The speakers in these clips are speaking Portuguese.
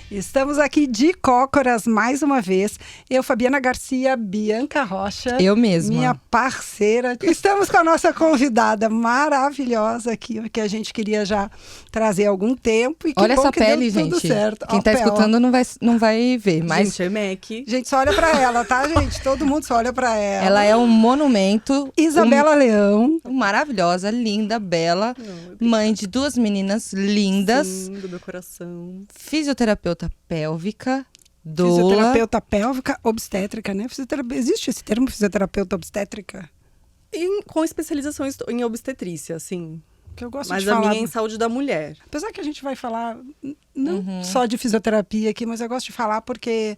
Estamos aqui de cócoras mais uma vez. Eu, Fabiana Garcia, Bianca Rocha. Eu mesma. Minha parceira. Estamos com a nossa convidada maravilhosa aqui, que a gente queria já trazer há algum tempo. E que olha bom essa que pele, deu gente. tudo certo. Quem Ó, tá pele. escutando não vai ver, mas Gente, é Mac. Gente, só olha pra ela, tá, gente? Todo mundo só olha pra ela. ela é um monumento. Isabela Leão. Maravilhosa, linda, bela. Mãe de 2 meninas lindas. Sim, do meu coração. Fisioterapeuta pélvica. Doula. Fisioterapeuta pélvica obstétrica, né? Existe esse termo, fisioterapeuta obstétrica? E com especialização em obstetrícia, assim. Que eu gosto Mas de a falar. minha é em saúde da mulher. Apesar que a gente vai falar não só de fisioterapia aqui, mas eu gosto de falar porque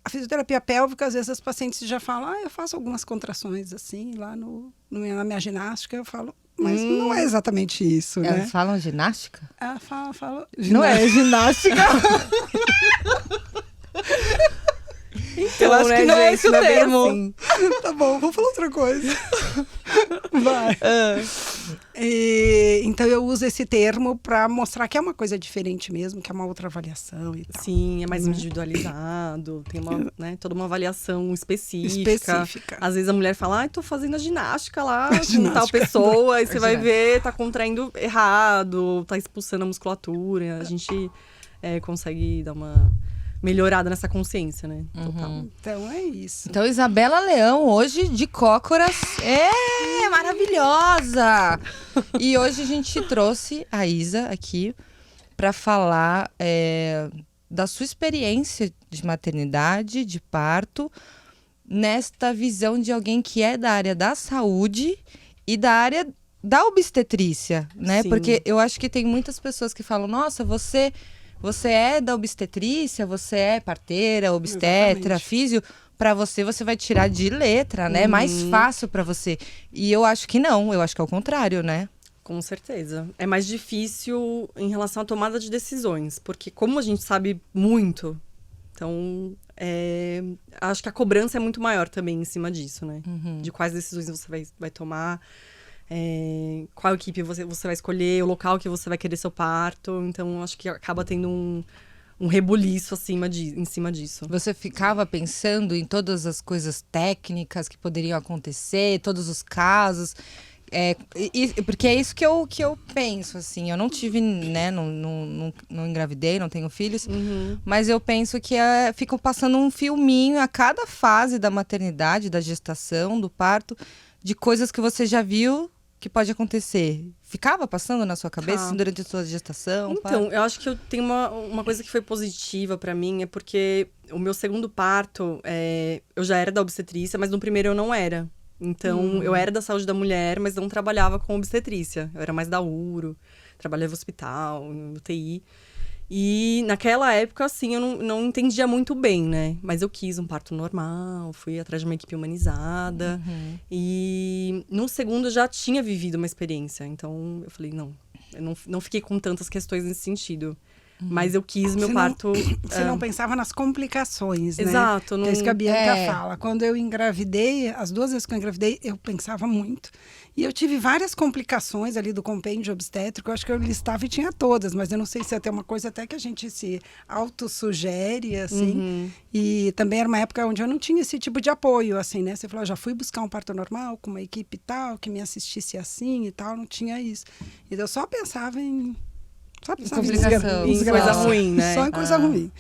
a fisioterapia pélvica, às vezes as pacientes já falam, eu faço algumas contrações assim, lá na minha ginástica, eu falo, mas não é exatamente isso, né? Elas falam ginástica? Ela fala Não é ginástica. Então, Eu acho que não é gente, esse o não é bem termo. assim. Tá bom, vou falar outra coisa. Vai. Então eu uso esse termo para mostrar que é uma coisa diferente mesmo, que é uma outra avaliação e tal. Sim, é mais individualizado, tem toda uma avaliação específica. Às vezes a mulher fala, tô fazendo a ginástica lá com tal pessoa, e você vai ver, tá contraindo errado, tá expulsando a musculatura. A gente consegue dar uma melhorada nessa consciência, né? Total. Então é isso. Então, Isabela Leão, hoje de cócoras, maravilhosa! E hoje a gente trouxe a Isa aqui para falar da sua experiência de maternidade, de parto, nesta visão de alguém que é da área da saúde e da área da obstetrícia, né? Sim. Porque eu acho que tem muitas pessoas que falam, nossa, você é da obstetrícia, você é parteira, obstetra, físio, para você vai tirar de letra, né? É mais fácil para você. E eu acho que não, eu acho que é o contrário, né? Com certeza. É mais difícil em relação à tomada de decisões, porque como a gente sabe muito, então acho que a cobrança é muito maior também em cima disso, né? De quais decisões você vai tomar. Qual equipe você vai escolher, o local que você vai querer seu parto. Então, acho que acaba tendo um rebuliço em cima disso. Você ficava pensando em todas as coisas técnicas que poderiam acontecer, todos os casos. Porque é isso que eu penso, assim. Eu não tive, né, não engravidei, não tenho filhos. Mas eu penso que ficam passando um filminho a cada fase da maternidade, da gestação, do parto, de coisas que você já viu que pode acontecer. Ficava passando na sua cabeça assim, durante a sua gestação? Então, eu acho que eu tenho uma coisa que foi positiva pra mim, é porque o meu segundo parto, eu já era da obstetrícia, mas no primeiro eu não era. Então, eu era da saúde da mulher, mas não trabalhava com obstetrícia. Eu era mais da uro, trabalhava no hospital, no UTI. E naquela época, assim, eu não entendia muito bem, né? Mas eu quis um parto normal, fui atrás de uma equipe humanizada. E no segundo eu já tinha vivido uma experiência. Então eu falei, não, eu não fiquei com tantas questões nesse sentido. Mas eu quis meu parto... Você não pensava nas complicações, né? Exato. É isso que a Bianca fala. Quando eu engravidei, as 2 vezes que eu engravidei, eu pensava muito. E eu tive várias complicações ali do compêndio obstétrico. Eu acho que eu listava e tinha todas, mas eu não sei se é até uma coisa até que a gente se autossugere, assim. E também era uma época onde eu não tinha esse tipo de apoio, assim, né? Você falou, já fui buscar um parto normal com uma equipe tal, que me assistisse assim e tal, não tinha isso. Então eu só pensava em... complicação. Em coisa ruim, né? Só em coisa ruim.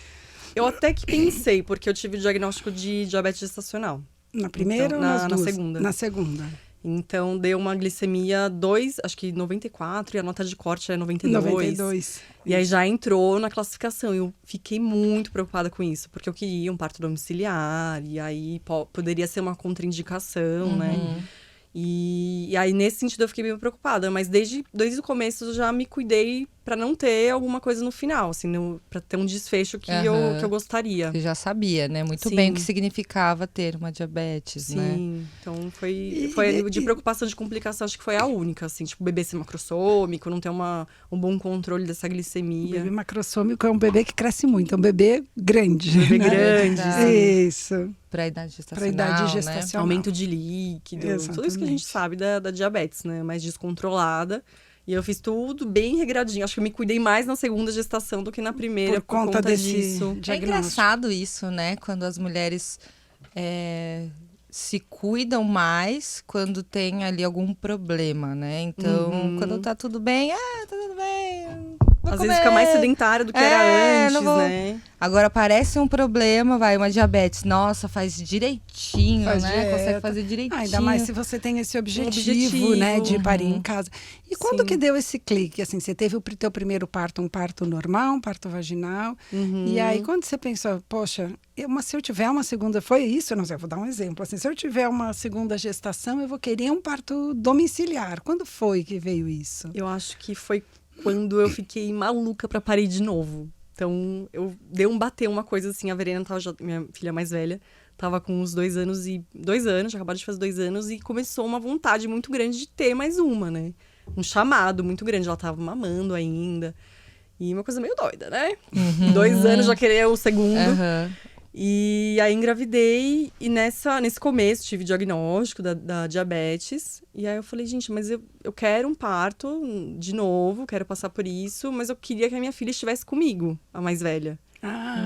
Eu até que pensei, porque eu tive o diagnóstico de diabetes gestacional. Na primeira então, ou nas duas? Na segunda. Na segunda. Então, deu uma glicemia 2, acho que 94, e a nota de corte é 92. 92. E aí já entrou na classificação. Eu fiquei muito preocupada com isso, porque eu queria um parto domiciliar, e aí poderia ser uma contraindicação, né? E aí, nesse sentido, eu fiquei bem preocupada. Mas desde o começo, eu já me cuidei pra não ter alguma coisa no final, assim, pra ter um desfecho que eu gostaria. Você já sabia, né? Muito Sim. bem o que significava ter uma diabetes, né? Sim, então foi de preocupação de complicação, acho que foi a única, assim. Tipo, o bebê ser macrossômico, não ter um bom controle dessa O glicemia. bebê macrossômico é um bebê que cresce muito, é um bebê grande. Bebê né? grande, sim. Isso. Pra idade gestacional, Pra idade né? gestacional. Aumento de líquido, tudo isso que a gente sabe da diabetes, né? Mais descontrolada. E eu fiz tudo bem regradinho. Acho que eu me cuidei mais na segunda gestação do que na primeira, Por conta desse disso. É engraçado isso, né? Quando as mulheres se cuidam mais quando tem ali algum problema, né? Então, quando tá tudo bem, tá tudo bem. Às vezes fica mais sedentária do que era antes, né? Agora aparece um problema, uma diabetes. Nossa, faz direitinho, Faz né? dieta. Consegue fazer direitinho. Ainda mais se você tem esse objetivo, né, de parir em casa. E quando que deu esse clique? Assim, você teve o teu primeiro parto, um parto normal, um parto vaginal. E aí, quando você pensou, poxa, se eu tiver uma segunda, foi isso? Não sei, eu vou dar um exemplo. Assim, se eu tiver uma segunda gestação, eu vou querer um parto domiciliar. Quando foi que veio isso? Eu acho que foi quando eu fiquei maluca pra parir de novo. Então, bateu uma coisa assim, a Verena minha filha mais velha, tava com uns 2 anos, já acabaram de fazer 2 anos, e começou uma vontade muito grande de ter mais uma, né? Um chamado muito grande, ela tava mamando ainda. E uma coisa meio doida, né? 2 anos já querer o segundo. E aí engravidei, e nesse começo tive diagnóstico da diabetes. E aí eu falei, gente, mas eu quero um parto de novo, quero passar por isso, mas eu queria que a minha filha estivesse comigo, a mais velha.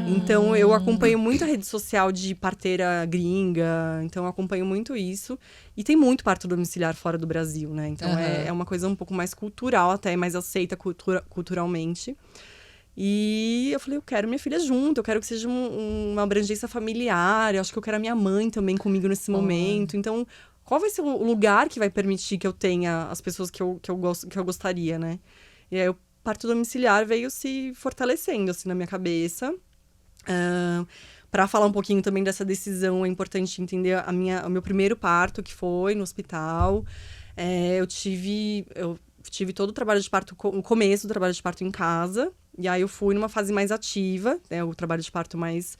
Então eu acompanho muito a rede social de parteira gringa, então eu acompanho muito isso. E tem muito parto domiciliar fora do Brasil, né? Então é uma coisa um pouco mais cultural, até mais aceita culturalmente. E eu falei, eu quero minha filha junto, eu quero que seja uma abrangência familiar, eu acho que eu quero a minha mãe também comigo nesse momento. Então, qual vai ser o lugar que vai permitir que eu tenha as pessoas que eu gostaria, né? E aí, o parto domiciliar veio se fortalecendo, assim, na minha cabeça. Para falar um pouquinho também dessa decisão, é importante entender o meu primeiro parto, que foi no hospital. Eu tive todo o trabalho de parto, o começo do trabalho de parto em casa. E aí eu fui numa fase mais ativa, né, o trabalho de parto mais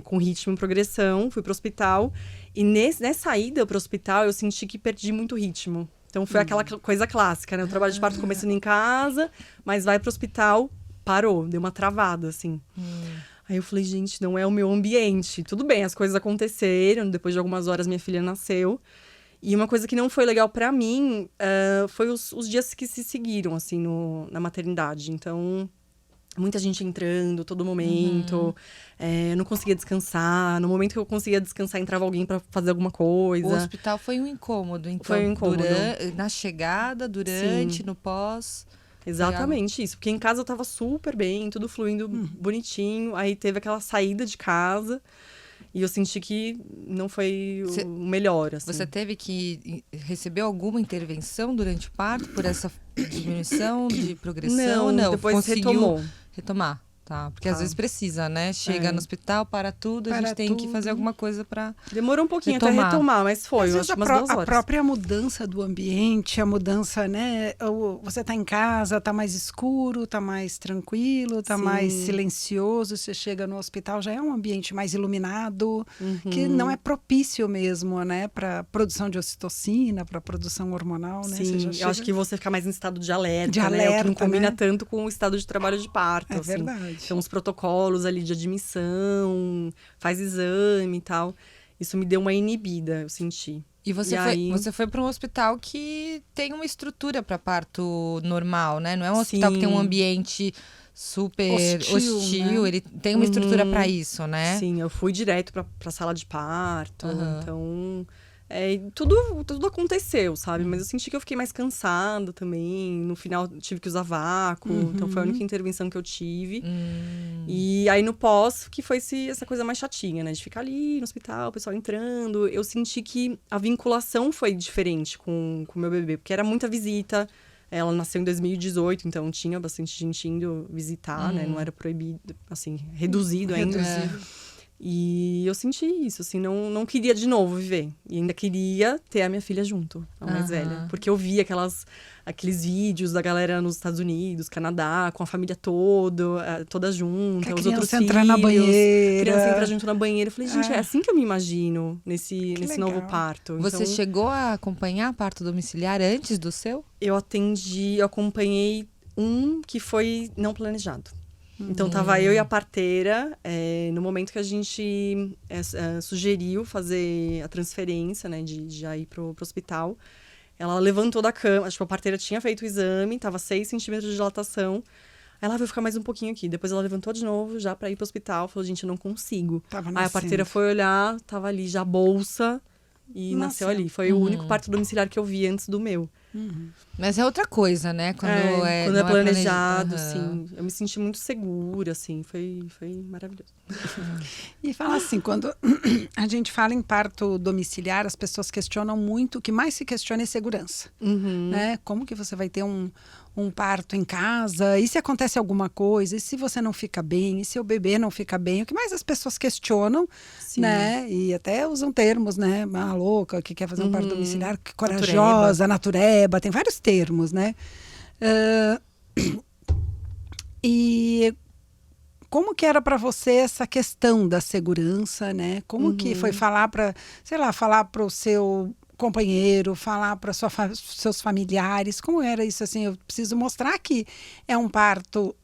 com ritmo e progressão, fui pro hospital. E nessa ida pro hospital, eu senti que perdi muito ritmo. Então foi aquela coisa clássica, né? O trabalho de parto começando em casa, mas vai pro hospital, parou, deu uma travada, assim. Aí eu falei, gente, não é o meu ambiente. Tudo bem, as coisas aconteceram, depois de algumas horas minha filha nasceu. E uma coisa que não foi legal pra mim foi os dias que se seguiram, assim, na maternidade. Então, muita gente entrando, todo momento. Eu não conseguia descansar. No momento que eu conseguia descansar, entrava alguém pra fazer alguma coisa. O hospital foi um incômodo, então. Foi um incômodo. Na chegada, durante, Sim. No pós. Exatamente isso. Porque em casa eu tava super bem, tudo fluindo bonitinho. Aí teve aquela saída de casa. E eu senti que não foi o melhor, assim. Você teve que receber alguma intervenção durante o parto por essa diminuição de progressão? Não, depois conseguiu retomar. Tá, porque às vezes precisa, né? Chega no hospital, para tudo, a gente tem que fazer alguma coisa para demorou um pouquinho até retomar, mas foi, eu acho, umas 2 horas. A própria mudança do ambiente, a mudança, né? Você tá em casa, tá mais escuro, tá mais tranquilo, tá mais silencioso. Você chega no hospital, já é um ambiente mais iluminado, que não é propício mesmo, né? Para produção de ocitocina, para produção hormonal, né? Sim, eu acho que você fica mais em estado de alerta, né? alerta, O que não combina né? tanto com o estado de trabalho de parto, assim. Verdade. Então, os protocolos ali de admissão, faz exame e tal. Isso me deu uma inibida, eu senti. E você foi para um hospital que tem uma estrutura para parto normal, né? Não é um hospital que tem um ambiente super hostil, né? Ele tem uma estrutura para isso, né? Sim, eu fui direto para sala de parto, então tudo aconteceu, sabe? Mas eu senti que eu fiquei mais cansada também. No final, tive que usar vácuo. Então, foi a única intervenção que eu tive. E aí, no pós, que foi essa coisa mais chatinha, né? De ficar ali no hospital, o pessoal entrando. Eu senti que a vinculação foi diferente com o meu bebê. Porque era muita visita. Ela nasceu em 2018, então tinha bastante gente indo visitar, né? Não era proibido, assim, reduzido ainda. E eu senti isso, assim, não queria de novo viver. E ainda queria ter a minha filha junto, a mais velha. Porque eu via aqueles vídeos da galera nos Estados Unidos, Canadá, com a família toda junta, os outros filhos. Entrar na banheira. Criança entra junto na banheira. Eu falei, gente, é assim que eu me imagino nesse novo parto. Você chegou a acompanhar parto domiciliar antes do seu? Eu acompanhei um que foi não planejado. Então, tava eu e a parteira, no momento que a gente sugeriu fazer a transferência, né, de já ir pro hospital. Ela levantou da cama, acho que a parteira tinha feito o exame, tava 6 centímetros de dilatação. Ela vai ficar mais um pouquinho aqui. Depois ela levantou de novo, já pra ir pro hospital. Falou, gente, eu não consigo. Tava Aí a nascendo. parteira foi olhar, tava ali já a bolsa e nasceu ali. Foi o único parto domiciliar que eu vi antes do meu. Mas é outra coisa, né? Quando é, quando é não planejado, Aham. assim. Eu me senti muito segura, assim. Foi maravilhoso. E fala assim, quando a gente fala em parto domiciliar, as pessoas questionam muito, o que mais se questiona é segurança. Né? Como que você vai ter um parto em casa? E se acontece alguma coisa? E se você não fica bem? E se o bebê não fica bem? O que mais as pessoas questionam, Sim. né? E até usam termos, né? Ah, louca, que quer fazer um parto domiciliar, que corajosa, natureba, tem vários termos, né? E como que era para você essa questão da segurança, né? Como que foi falar para, sei lá, falar para o seu companheiro, falar para seus familiares? Como era isso assim? Eu preciso mostrar que é um parto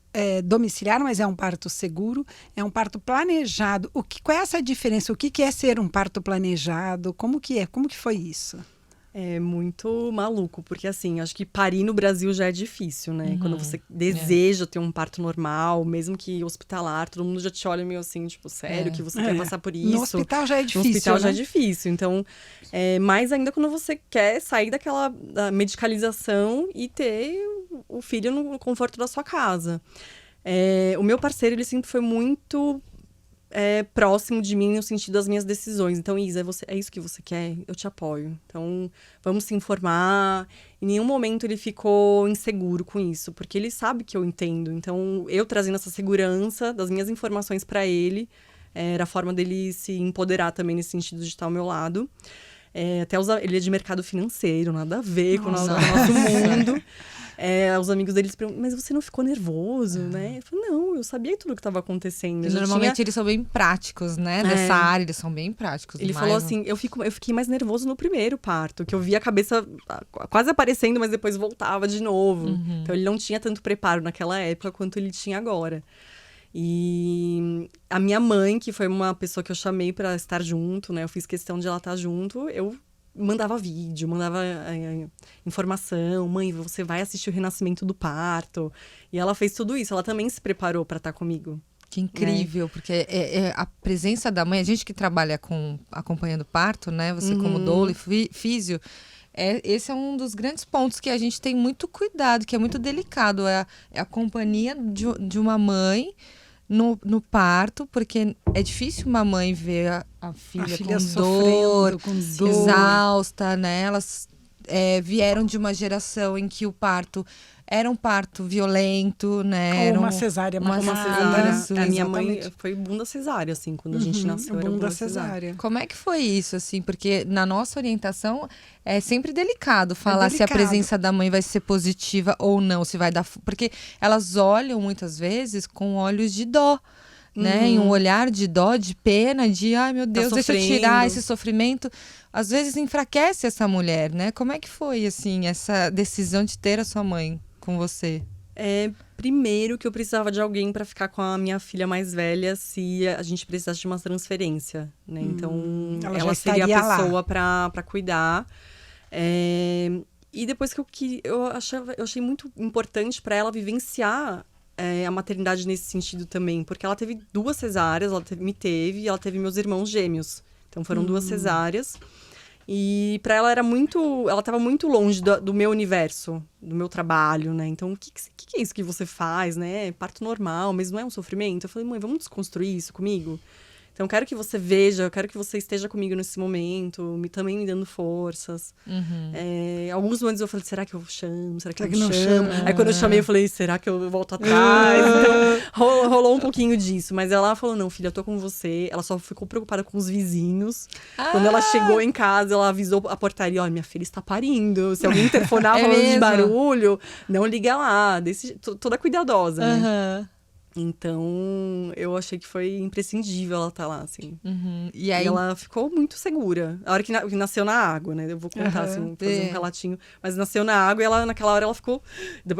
domiciliar, mas é um parto seguro, é um parto planejado. Qual é essa diferença? O que é ser um parto planejado? Como que é? Como que foi isso? É muito maluco, porque assim, acho que parir no Brasil já é difícil, né? Quando você deseja ter um parto normal, mesmo que hospitalar, todo mundo já te olha meio assim, tipo, sério, que você quer passar por isso? No hospital já é difícil, No hospital já é né? difícil. Então, mais ainda quando você quer sair da medicalização e ter o filho no conforto da sua casa. O meu parceiro, ele sempre foi muito próximo de mim no sentido das minhas decisões. Então, Isa, é isso que você quer? Eu te apoio. Então, vamos se informar. Em nenhum momento ele ficou inseguro com isso, porque ele sabe que eu entendo. Então, eu trazendo essa segurança das minhas informações para ele, era a forma dele se empoderar também nesse sentido de estar ao meu lado. Ele é de mercado financeiro, nada a ver com o nosso mundo. Os amigos deles perguntam, mas você não ficou nervoso, né? Eu falei, não, eu sabia tudo o que estava acontecendo. Normalmente eles são bem práticos, né? Dessa área, eles são bem práticos. Ele falou assim, eu fiquei mais nervoso no primeiro parto, que eu via a cabeça quase aparecendo, mas depois voltava de novo. Então ele não tinha tanto preparo naquela época quanto ele tinha agora. E a minha mãe, que foi uma pessoa que eu chamei para estar junto, né? Eu fiz questão de ela estar junto, eu mandava vídeo, mandava informação. Mãe, você vai assistir o renascimento do parto. E ela fez tudo isso. Ela também se preparou para estar comigo. Que incrível, porque a presença da mãe, a gente que trabalha acompanhando parto, né? Você como doula e físio, esse é um dos grandes pontos que a gente tem muito cuidado, que é muito delicado. É a companhia de uma mãe no parto, porque é difícil uma mãe ver a filha com sofrendo, com dor, exausta, né? Elas vieram de uma geração em que o parto era um parto violento, né? Ou uma cesárea A minha mãe foi bunda cesárea, assim, quando a gente nasceu. Era bunda cesárea. Como é que foi isso, assim? Porque na nossa orientação é sempre delicado falar se a presença da mãe vai ser positiva ou não, se vai dar... Porque elas olham muitas vezes com olhos de dó, né? Em um olhar de dó, de pena, de ai meu Deus, deixa eu tirar esse sofrimento. Às vezes enfraquece essa mulher, né? Como é que foi, assim, essa decisão de ter a sua mãe com você? Primeiro que eu precisava de alguém para ficar com a minha filha mais velha se a gente precisasse de uma transferência, né? Então, ela seria a pessoa para cuidar. E depois eu achei muito importante para ela vivenciar a maternidade nesse sentido também, porque ela teve 2 cesáreas, ela teve meus irmãos gêmeos. Então foram 2 cesáreas. E para ela ela estava muito longe do meu universo, do meu trabalho, né? Então, o que é isso que você faz, né? Parto normal, mas não é um sofrimento? Eu falei, mãe, vamos desconstruir isso comigo? Então, eu quero que você veja, eu quero que você esteja comigo nesse momento, também me dando forças. Alguns momentos eu falei, será que eu chamo? Será que eu não chamo? Aí, quando eu chamei, eu falei, será que eu volto atrás? Então, rolou um pouquinho disso. Mas ela falou, não, filha, eu tô com você. Ela só ficou preocupada com os vizinhos. Quando ela chegou em casa, ela avisou a portaria, olha, minha filha está parindo. Se alguém interfonar falando de barulho, não liga lá. Toda cuidadosa, né? Então, eu achei que foi imprescindível ela estar lá, assim. E aí, ela ficou muito segura. A hora que nasceu na água, né? Eu vou contar, assim, fazer um relatinho. Mas nasceu na água e naquela hora ela ficou...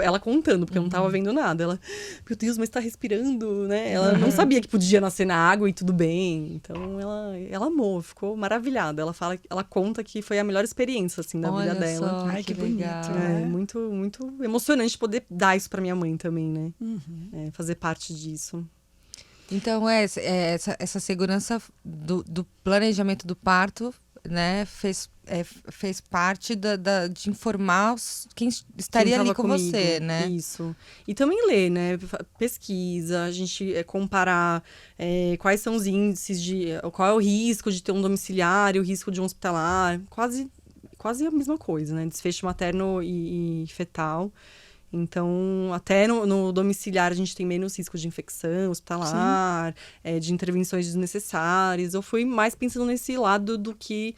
Ela contando, porque eu não tava vendo nada. Ela, meu Deus, mas tá respirando, né? Ela não sabia que podia nascer na água e tudo bem. Então, ela amou, ficou maravilhada. Ela conta que foi a melhor experiência, assim, da vida dela. Só, Ai, que bonito, legal. né? Muito, muito emocionante poder dar isso pra minha mãe também, né? Fazer parte disso. Então, essa segurança do planejamento do parto, né, fez parte de informar quem estaria Quem ali tava com comigo. você, né? Isso. E também ler, né? Pesquisa, a gente comparar quais são os índices qual é o risco de ter um domiciliário, o risco de um hospitalar. Quase a mesma coisa, né? Desfecho materno e fetal. Então, até no domiciliar a gente tem menos risco de infecção hospitalar, de intervenções desnecessárias. Eu fui mais pensando nesse lado do que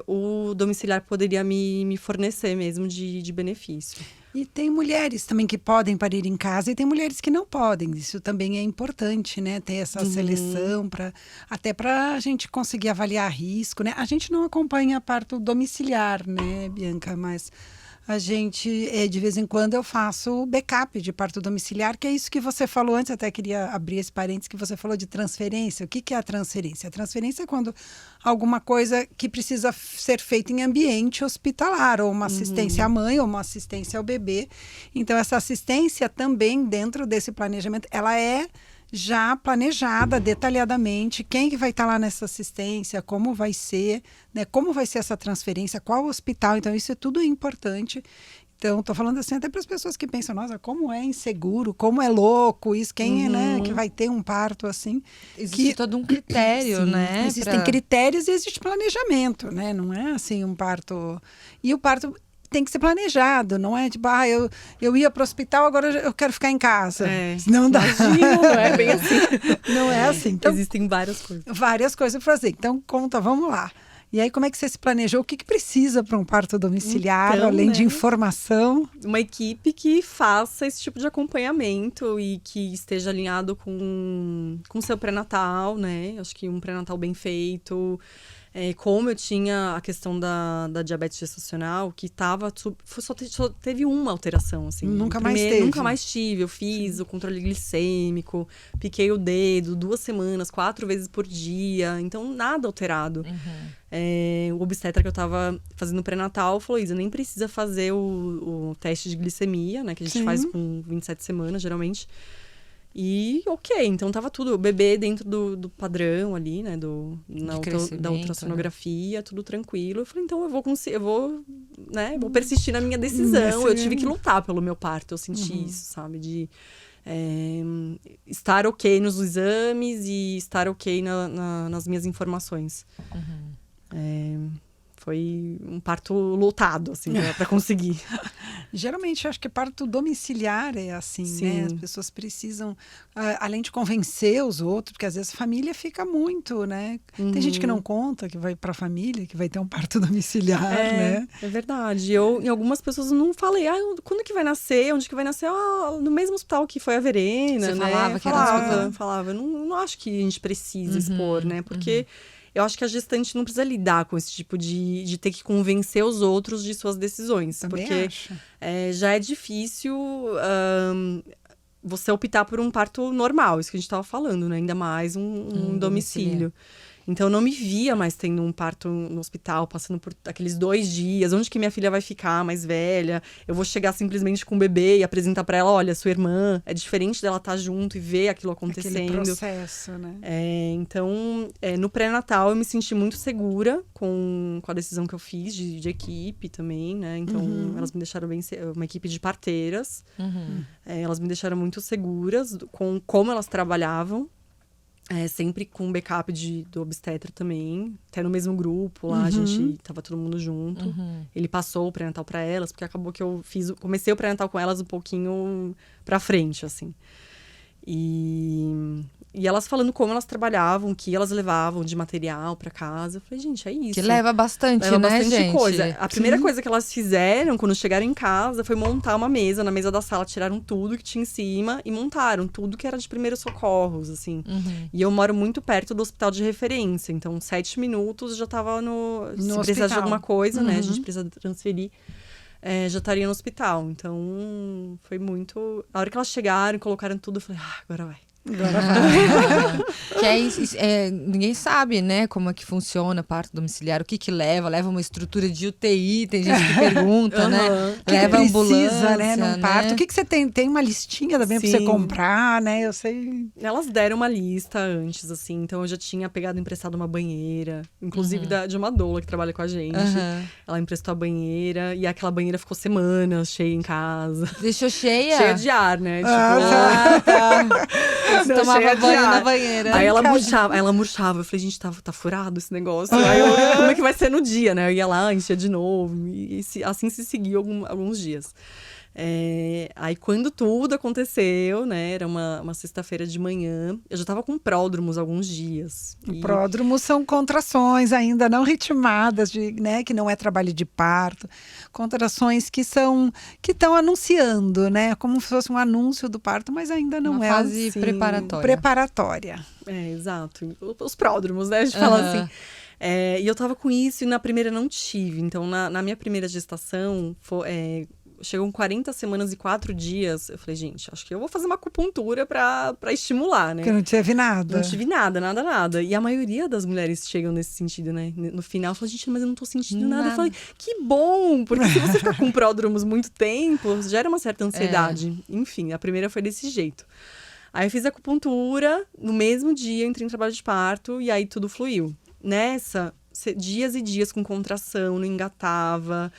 o domiciliar poderia me fornecer mesmo de benefício. E tem mulheres também que podem parir em casa e tem mulheres que não podem. Isso também é importante, né? Ter essa seleção até para a gente conseguir avaliar risco, né? A gente não acompanha parto domiciliar, né, Bianca? Mas a gente, de vez em quando, eu faço backup de parto domiciliar, que é isso que você falou antes, até queria abrir esse parênteses, que você falou de transferência. O que é a transferência? A transferência é quando alguma coisa que precisa ser feita em ambiente hospitalar, ou uma assistência à mãe, ou uma assistência ao bebê. Então, essa assistência também, dentro desse planejamento, ela é já planejada detalhadamente, quem que vai estar lá nessa assistência, como vai ser, né, como vai ser essa transferência, qual hospital. Então, isso é tudo importante. Então, estou falando assim até para as pessoas que pensam, nossa, como é inseguro, como é louco isso, quem é, né, que vai ter um parto assim. Existe todo um critério, sim, né? Existem critérios e existe planejamento, né? Não é assim um parto... E o parto tem que ser planejado, não é tipo, eu ia para o hospital, agora eu quero ficar em casa. Não dá. Imagina, não é bem assim. Não é assim. Então, existem várias coisas. Várias coisas para fazer. Então, conta, vamos lá. E aí, como é que você se planejou? O que precisa para um parto domiciliar, Então, além de informação? Uma equipe que faça esse tipo de acompanhamento e que esteja alinhado com o seu pré-natal, né? Acho que um pré-natal bem feito. Como eu tinha a questão da diabetes gestacional, que só teve uma alteração, assim. Nunca mais teve? Nunca mais tive. Eu fiz o controle glicêmico, piquei o dedo 2 semanas, 4 vezes por dia. Então, nada alterado. O obstetra que eu tava fazendo pré-natal falou, Isa, nem precisa fazer o teste de glicemia, né? Que a gente faz com 27 semanas, geralmente. E ok, então tava tudo, o bebê dentro do padrão ali, né, da ultrassonografia, né? Tudo tranquilo. Eu falei, então eu vou persistir na minha decisão. Eu tive que lutar pelo meu parto, eu senti isso, sabe, de estar ok nos exames e estar ok nas minhas informações. Foi um parto lotado, assim, para conseguir. Geralmente, eu acho que parto domiciliar é assim, né? As pessoas precisam, além de convencer os outros, porque às vezes a família fica muito, né? Tem gente que não conta, que vai para a família, que vai ter um parto domiciliar, né? É verdade. Em algumas pessoas eu não falei, quando que vai nascer? Onde que vai nascer? No mesmo hospital que foi a Verena, Você né? falava que era falava. Eu não acho que a gente precisa expor, né? Porque... Eu acho que a gestante não precisa lidar com esse tipo de ter que convencer os outros de suas decisões. Também porque acho. Já é difícil você optar por um parto normal, isso que a gente estava falando, né? Ainda mais um domicílio. Então, eu não me via mais tendo um parto no hospital, passando por aqueles 2 dias. Onde que minha filha vai ficar mais velha? Eu vou chegar simplesmente com o bebê e apresentar para ela, olha, sua irmã. É diferente dela estar junto e ver aquilo acontecendo. Aquele processo, né? Então, no pré-natal, eu me senti muito segura com a decisão que eu fiz de equipe também, né? Então, elas me deixaram uma equipe de parteiras. Elas me deixaram muito seguras com como elas trabalhavam. Sempre com backup do obstetra também. Até no mesmo grupo lá, a gente tava todo mundo junto. Ele passou o pré-natal pra elas, porque acabou que eu comecei o pré-natal com elas um pouquinho pra frente, assim. E E elas falando como elas trabalhavam, o que elas levavam de material pra casa. Eu falei, gente, é isso. Que leva bastante, Leva né, bastante gente? coisa. A primeira coisa que elas fizeram quando chegaram em casa foi montar uma mesa. Na mesa da sala, tiraram tudo que tinha em cima e montaram tudo que era de primeiros socorros, assim. E eu moro muito perto do hospital de referência. Então, 7 minutos já tava se precisasse de alguma coisa, né? A gente precisa transferir. Já estaria no hospital. Então, foi muito... A hora que elas chegaram e colocaram tudo, eu falei, agora vai. Agora vai. Que ninguém sabe, né, como é que funciona parto domiciliar, o que leva uma estrutura de UTI, tem gente que pergunta, né? Leva que ambulância, precisa, né, num parto. né? O que você tem? Tem uma listinha também pra você Sim. comprar, né? Eu sei. Elas deram uma lista antes, assim, então eu já tinha pegado emprestado uma banheira, inclusive de uma doula que trabalha com a gente. Ela emprestou a banheira e aquela banheira ficou semanas cheia em casa. Deixou cheia? Cheia de ar, né? Tá. Você Não, tomava cheia de banho ar. na banheira. Aí ela murchava. Eu falei, gente, tá furado esse negócio. Aí como é que vai ser no dia, né? Eu ia lá, enchia de novo. Assim se seguiu alguns dias. Aí quando tudo aconteceu, né? Era uma sexta-feira de manhã. Eu já tava com pródromos há alguns dias. Pródromos são contrações ainda não ritmadas, né? Que não é trabalho de parto. Contrações que estão anunciando, né? Como se fosse um anúncio do parto, mas ainda não uma é fase Sim. preparatória. Exato. Os pródromos, né? A gente fala assim. E eu tava com isso e na primeira não tive. Então, na minha primeira gestação, chegou 40 semanas e 4 dias. Eu falei, gente, acho que eu vou fazer uma acupuntura pra estimular, né? Porque não teve nada. Não tive nada. E a maioria das mulheres chegam nesse sentido, né? No final, eu falei, gente, mas eu não tô sentindo nada. Eu falei, que bom! Porque se você ficar com pródromos muito tempo, gera uma certa ansiedade. Enfim, a primeira foi desse jeito. Aí eu fiz acupuntura, no mesmo dia entrei em trabalho de parto e aí tudo fluiu. Nessa, dias e dias com contração, não engatava,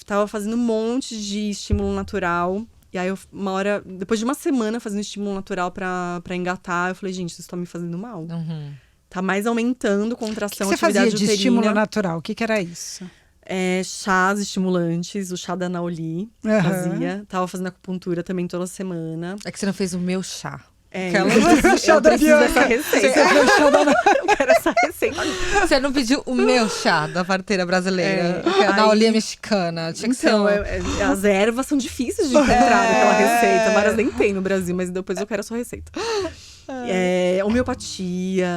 tava fazendo um monte de estímulo natural. E aí, uma hora, depois de uma semana fazendo estímulo natural pra engatar, eu falei, gente, isso tá me fazendo mal. Tá mais aumentando contração, O que você atividade fazia de uterina. estímulo natural? O que era isso? Chás estimulantes, o chá da Naoli fazia. Tava fazendo acupuntura também toda semana. É que você não fez o meu chá. Eu preciso dessa receita. Eu quero essa receita. Você não pediu o meu chá da parteira brasileira. Na olhinha mexicana. Tinha que ser as ervas são difíceis de encontrar naquela receita. Várias nem tem no Brasil, mas depois eu quero a sua receita. Homeopatia,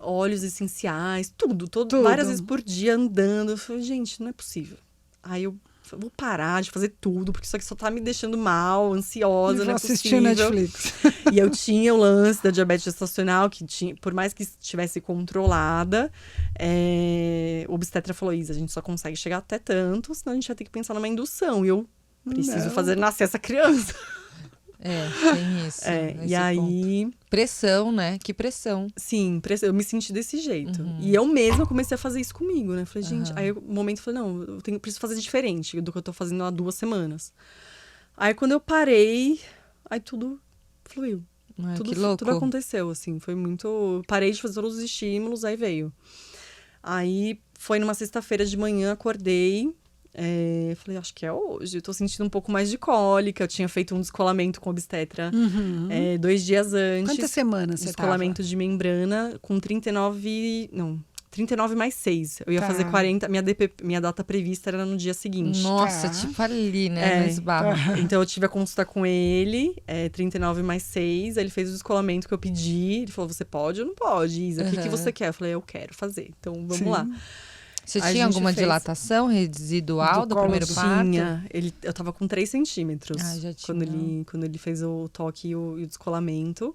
óleos essenciais, tudo. Várias vezes por dia andando. Eu falei, gente, não é possível. Aí eu vou parar de fazer tudo, porque isso aqui só tá me deixando mal, ansiosa, não é possível. Netflix. E eu tinha o lance da diabetes gestacional, que por mais que estivesse controlada, o obstetra falou, Isa, a gente só consegue chegar até tanto, senão a gente vai ter que pensar numa indução. E eu preciso fazer nascer essa criança. Tem isso. E aí... Pressão, né? Que pressão. Sim, eu me senti desse jeito. E eu mesma comecei a fazer isso comigo, né? Falei, gente... Aí, no momento, eu falei, não, eu preciso fazer diferente do que eu tô fazendo há 2 semanas. Aí, quando eu parei, aí tudo fluiu. Que louco. Tudo aconteceu, assim. Foi muito... Parei de fazer todos os estímulos, aí veio. Aí, foi numa sexta-feira de manhã, acordei... falei, acho que é hoje. Eu tô sentindo um pouco mais de cólica. Eu tinha feito um descolamento com obstetra 2 dias antes. Quantas semanas você descolamento de membrana com 39 mais 6. Eu ia fazer 40. Minha data prevista era no dia seguinte. Nossa, tipo ali, né? No esbarro. Então eu tive a consulta com ele, 39 mais 6. Aí ele fez o descolamento que eu pedi. Ele falou, você pode ou não pode, Isa? O que você quer? Eu falei, eu quero fazer. Então vamos lá. Você tinha alguma dilatação residual do primeiro parto? Tinha. Eu tava com 3 centímetros. Já tinha. Quando ele fez o toque e o descolamento.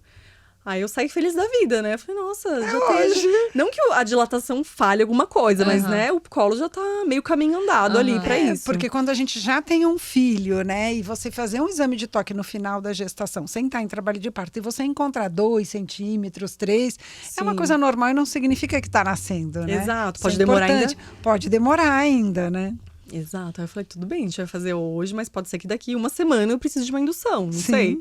Aí eu saí feliz da vida, né? Eu falei, nossa, já tem... Não que a dilatação falhe alguma coisa, mas, né, o colo já tá meio caminho andado ali pra isso. Porque quando a gente já tem um filho, né, e você fazer um exame de toque no final da gestação, sem estar em trabalho de parto, e você encontrar 2 centímetros, 3, é uma coisa normal e não significa que tá nascendo, né? Exato, pode demorar ainda. Pode demorar ainda, né? Exato. Aí eu falei, tudo bem, a gente vai fazer hoje, mas pode ser que daqui 1 semana eu precise de uma indução, não sei.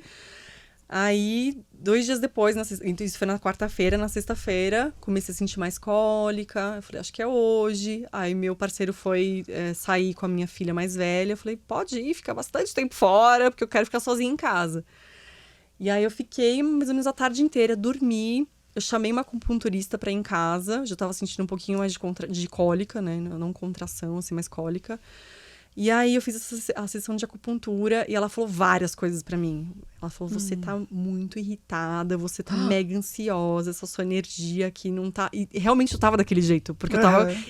Aí, 2 dias depois, então isso foi na quarta-feira, na sexta-feira, comecei a sentir mais cólica. Eu falei, acho que é hoje. Aí meu parceiro foi sair com a minha filha mais velha. Eu falei, pode ir, fica bastante tempo fora, porque eu quero ficar sozinha em casa. E aí eu fiquei mais ou menos a tarde inteira, dormi. Eu chamei uma acupunturista pra ir em casa. Já tava sentindo um pouquinho mais de cólica, né? Não contração, assim, mas cólica. E aí eu fiz a sessão de acupuntura e ela falou várias coisas pra mim. Ela falou, você tá muito irritada, você tá mega ansiosa, essa sua energia aqui não tá... E realmente eu tava daquele jeito, porque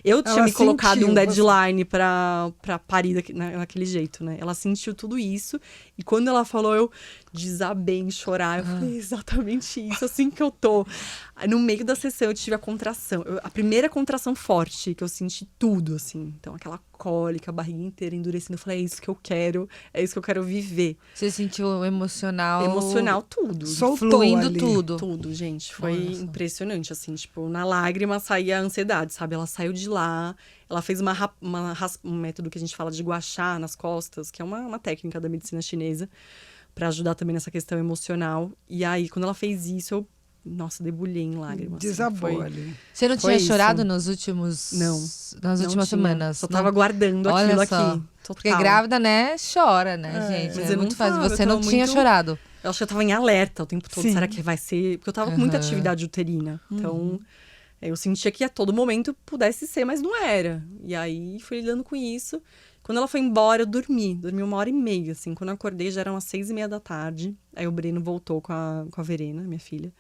eu tinha me colocado um deadline pra parir naquele jeito, né? Ela sentiu tudo isso e quando ela falou, eu desabei em chorar. Eu falei, exatamente isso, assim que eu tô. Aí, no meio da sessão eu tive a contração. A primeira contração forte, que eu senti tudo, assim. Então aquela cólica, a barriga inteira endurecendo. Eu falei, é isso que eu quero viver. Você sentiu emocional, tudo. Soltou fluindo ali. Tudo, gente. Foi impressionante, assim. Tipo, na lágrima saía a ansiedade, sabe? Ela saiu de lá, ela fez um método que a gente fala de gua sha nas costas, que é uma técnica da medicina chinesa, pra ajudar também nessa questão emocional. E aí, quando ela fez isso, eu, nossa, debulhei em lágrimas. Desabou ali. Você não Foi tinha chorado isso. nos últimos... Não. Nas últimas semanas? Só tava guardando Olha aquilo só. aqui. Total. Porque grávida, né, chora, né, gente? mas É eu não muito fácil. tava, Você eu não tava tinha muito- chorado. Eu acho que eu tava em alerta o tempo todo. Sim. Será que vai ser... Porque eu tava com muita atividade uterina. Então, eu sentia que a todo momento pudesse ser, mas não era. E aí, fui lidando com isso. Quando ela foi embora, eu dormi. Dormi 1h30, assim. Quando eu acordei, já eram as 6h30 da tarde. Aí o Breno voltou com a Verena, minha filha.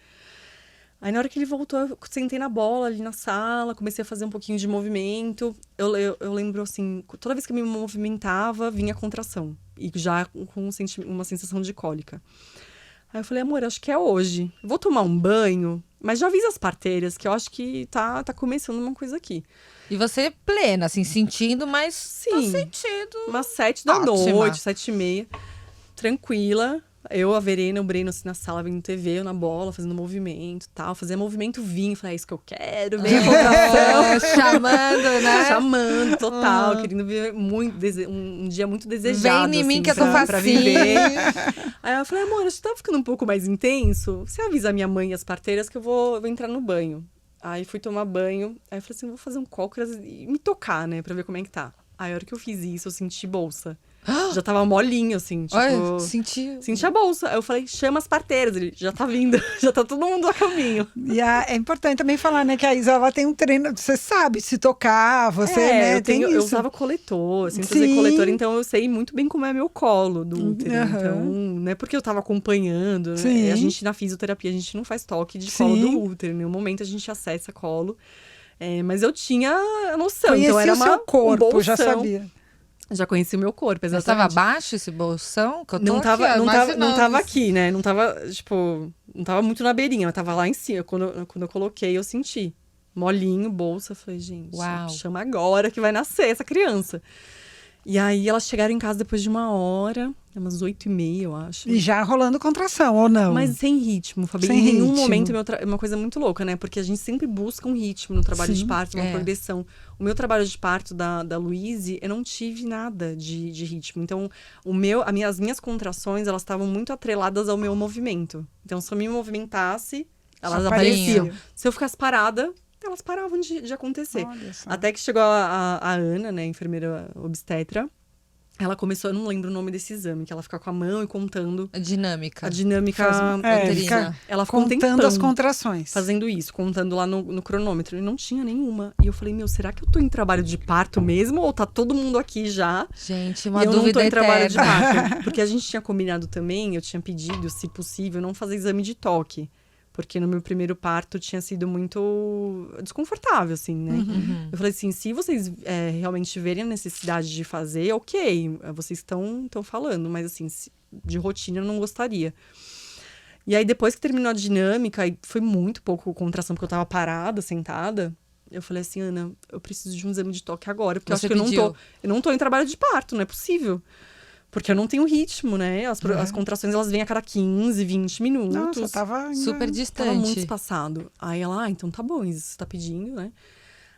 Aí, na hora que ele voltou, eu sentei na bola ali na sala. Comecei a fazer um pouquinho de movimento. Eu lembro, assim... Toda vez que eu me movimentava, vinha contração. E já com uma sensação de cólica. Aí eu falei, amor, acho que é hoje. Vou tomar um banho, mas já avisa as parteiras, que eu acho que tá começando uma coisa aqui. E você plena, assim, sentindo, mas Sim. tá sentindo. Umas 7 da Ótima. noite, 7h30. Tranquila. Eu, a Verena, o Breno, assim, na sala, vendo TV, eu na bola, fazendo movimento e tal. Fazia movimento, vinho. Falei, é isso que eu quero, vem a contração. Chamando, né? Chamando, total. Querendo viver muito, um dia muito desejado. Vem em mim assim, que eu tô pra facinho. viver. Aí eu falei, amor, acho que tá ficando um pouco mais intenso. Você avisa a minha mãe e as parteiras que eu vou entrar no banho. Aí fui tomar banho. Aí eu falei assim, vou fazer um cócoras e me tocar, né? Pra ver como é que tá. Aí a hora que eu fiz isso, eu senti bolsa. Já tava molinho, assim, tipo... Olha, senti a bolsa. Aí eu falei, chama as parteiras. Ele, já tá vindo. Já tá todo mundo a caminho. E é importante também falar, né, que a Isa, ela tem um treino, você sabe se tocar, você, né, tem eu isso. usava coletor, assim, Sim. fazer coletor, então eu sei muito bem como é meu colo do útero. Aham. Então, não é porque eu tava acompanhando, Sim. né? A gente, na fisioterapia, a gente não faz toque de colo Sim. do útero. Em nenhum momento a gente acessa colo. Mas eu tinha a noção. Conhecia Então era o seu corpo, já bolsão. sabia. Já conheci o meu corpo, Mas exatamente. tava baixo esse bolsão? Que eu tô Não tava, aqui, ó, não imaginando tava isso. aqui, né? Não tava, tipo... Não tava muito na beirinha, mas tava lá em cima. Quando eu coloquei, eu senti. Molinho, bolsa. Falei, gente, Uau. chama agora que vai nascer essa criança. E aí, elas chegaram em casa depois de 1h, umas 8h30, eu acho. E já rolando contração, ou não? Mas sem ritmo, Fabi. Sem Em nenhum ritmo. momento é uma coisa muito louca, né? Porque a gente sempre busca um ritmo no trabalho Sim. de parto, uma É. progressão. O meu trabalho de parto da Luíse, eu não tive nada de ritmo. Então, as minhas contrações, elas estavam muito atreladas ao meu movimento. Então, se eu me movimentasse, elas apareciam. apareciam. Se eu ficasse parada, elas paravam de acontecer. Olha só. Até que chegou a Ana, né, enfermeira obstetra. Ela começou, eu não lembro o nome desse exame, que ela fica com a mão e contando A dinâmica. a dinâmica uterina. fica Ela ficou um contando tempão as contrações. fazendo isso, contando lá no cronômetro. E não tinha nenhuma. E eu falei, meu, será que eu tô em trabalho de parto mesmo? Ou tá todo mundo aqui já? Gente, uma e eu não tô dúvida em trabalho de eterna. parto. Porque a gente tinha combinado também, eu tinha pedido, se possível, não fazer exame de toque. Porque no meu primeiro parto tinha sido muito desconfortável, assim, né? Eu falei assim, se vocês realmente verem a necessidade de fazer, ok, vocês estão falando. Mas assim, de rotina eu não gostaria. E aí, depois que terminou a dinâmica, e foi muito pouco contração, porque eu tava parada, sentada. Eu falei assim, Ana, eu preciso de um exame de toque agora. Porque Você eu acho que pediu? eu não tô em trabalho de parto, não é possível. Porque eu não tenho ritmo, né? As contrações, elas vêm a cada 15, 20 minutos. Nossa, tava ainda... Super Tava muito distante. espaçado. Aí ela, então tá bom, Isa, você tá pedindo, né?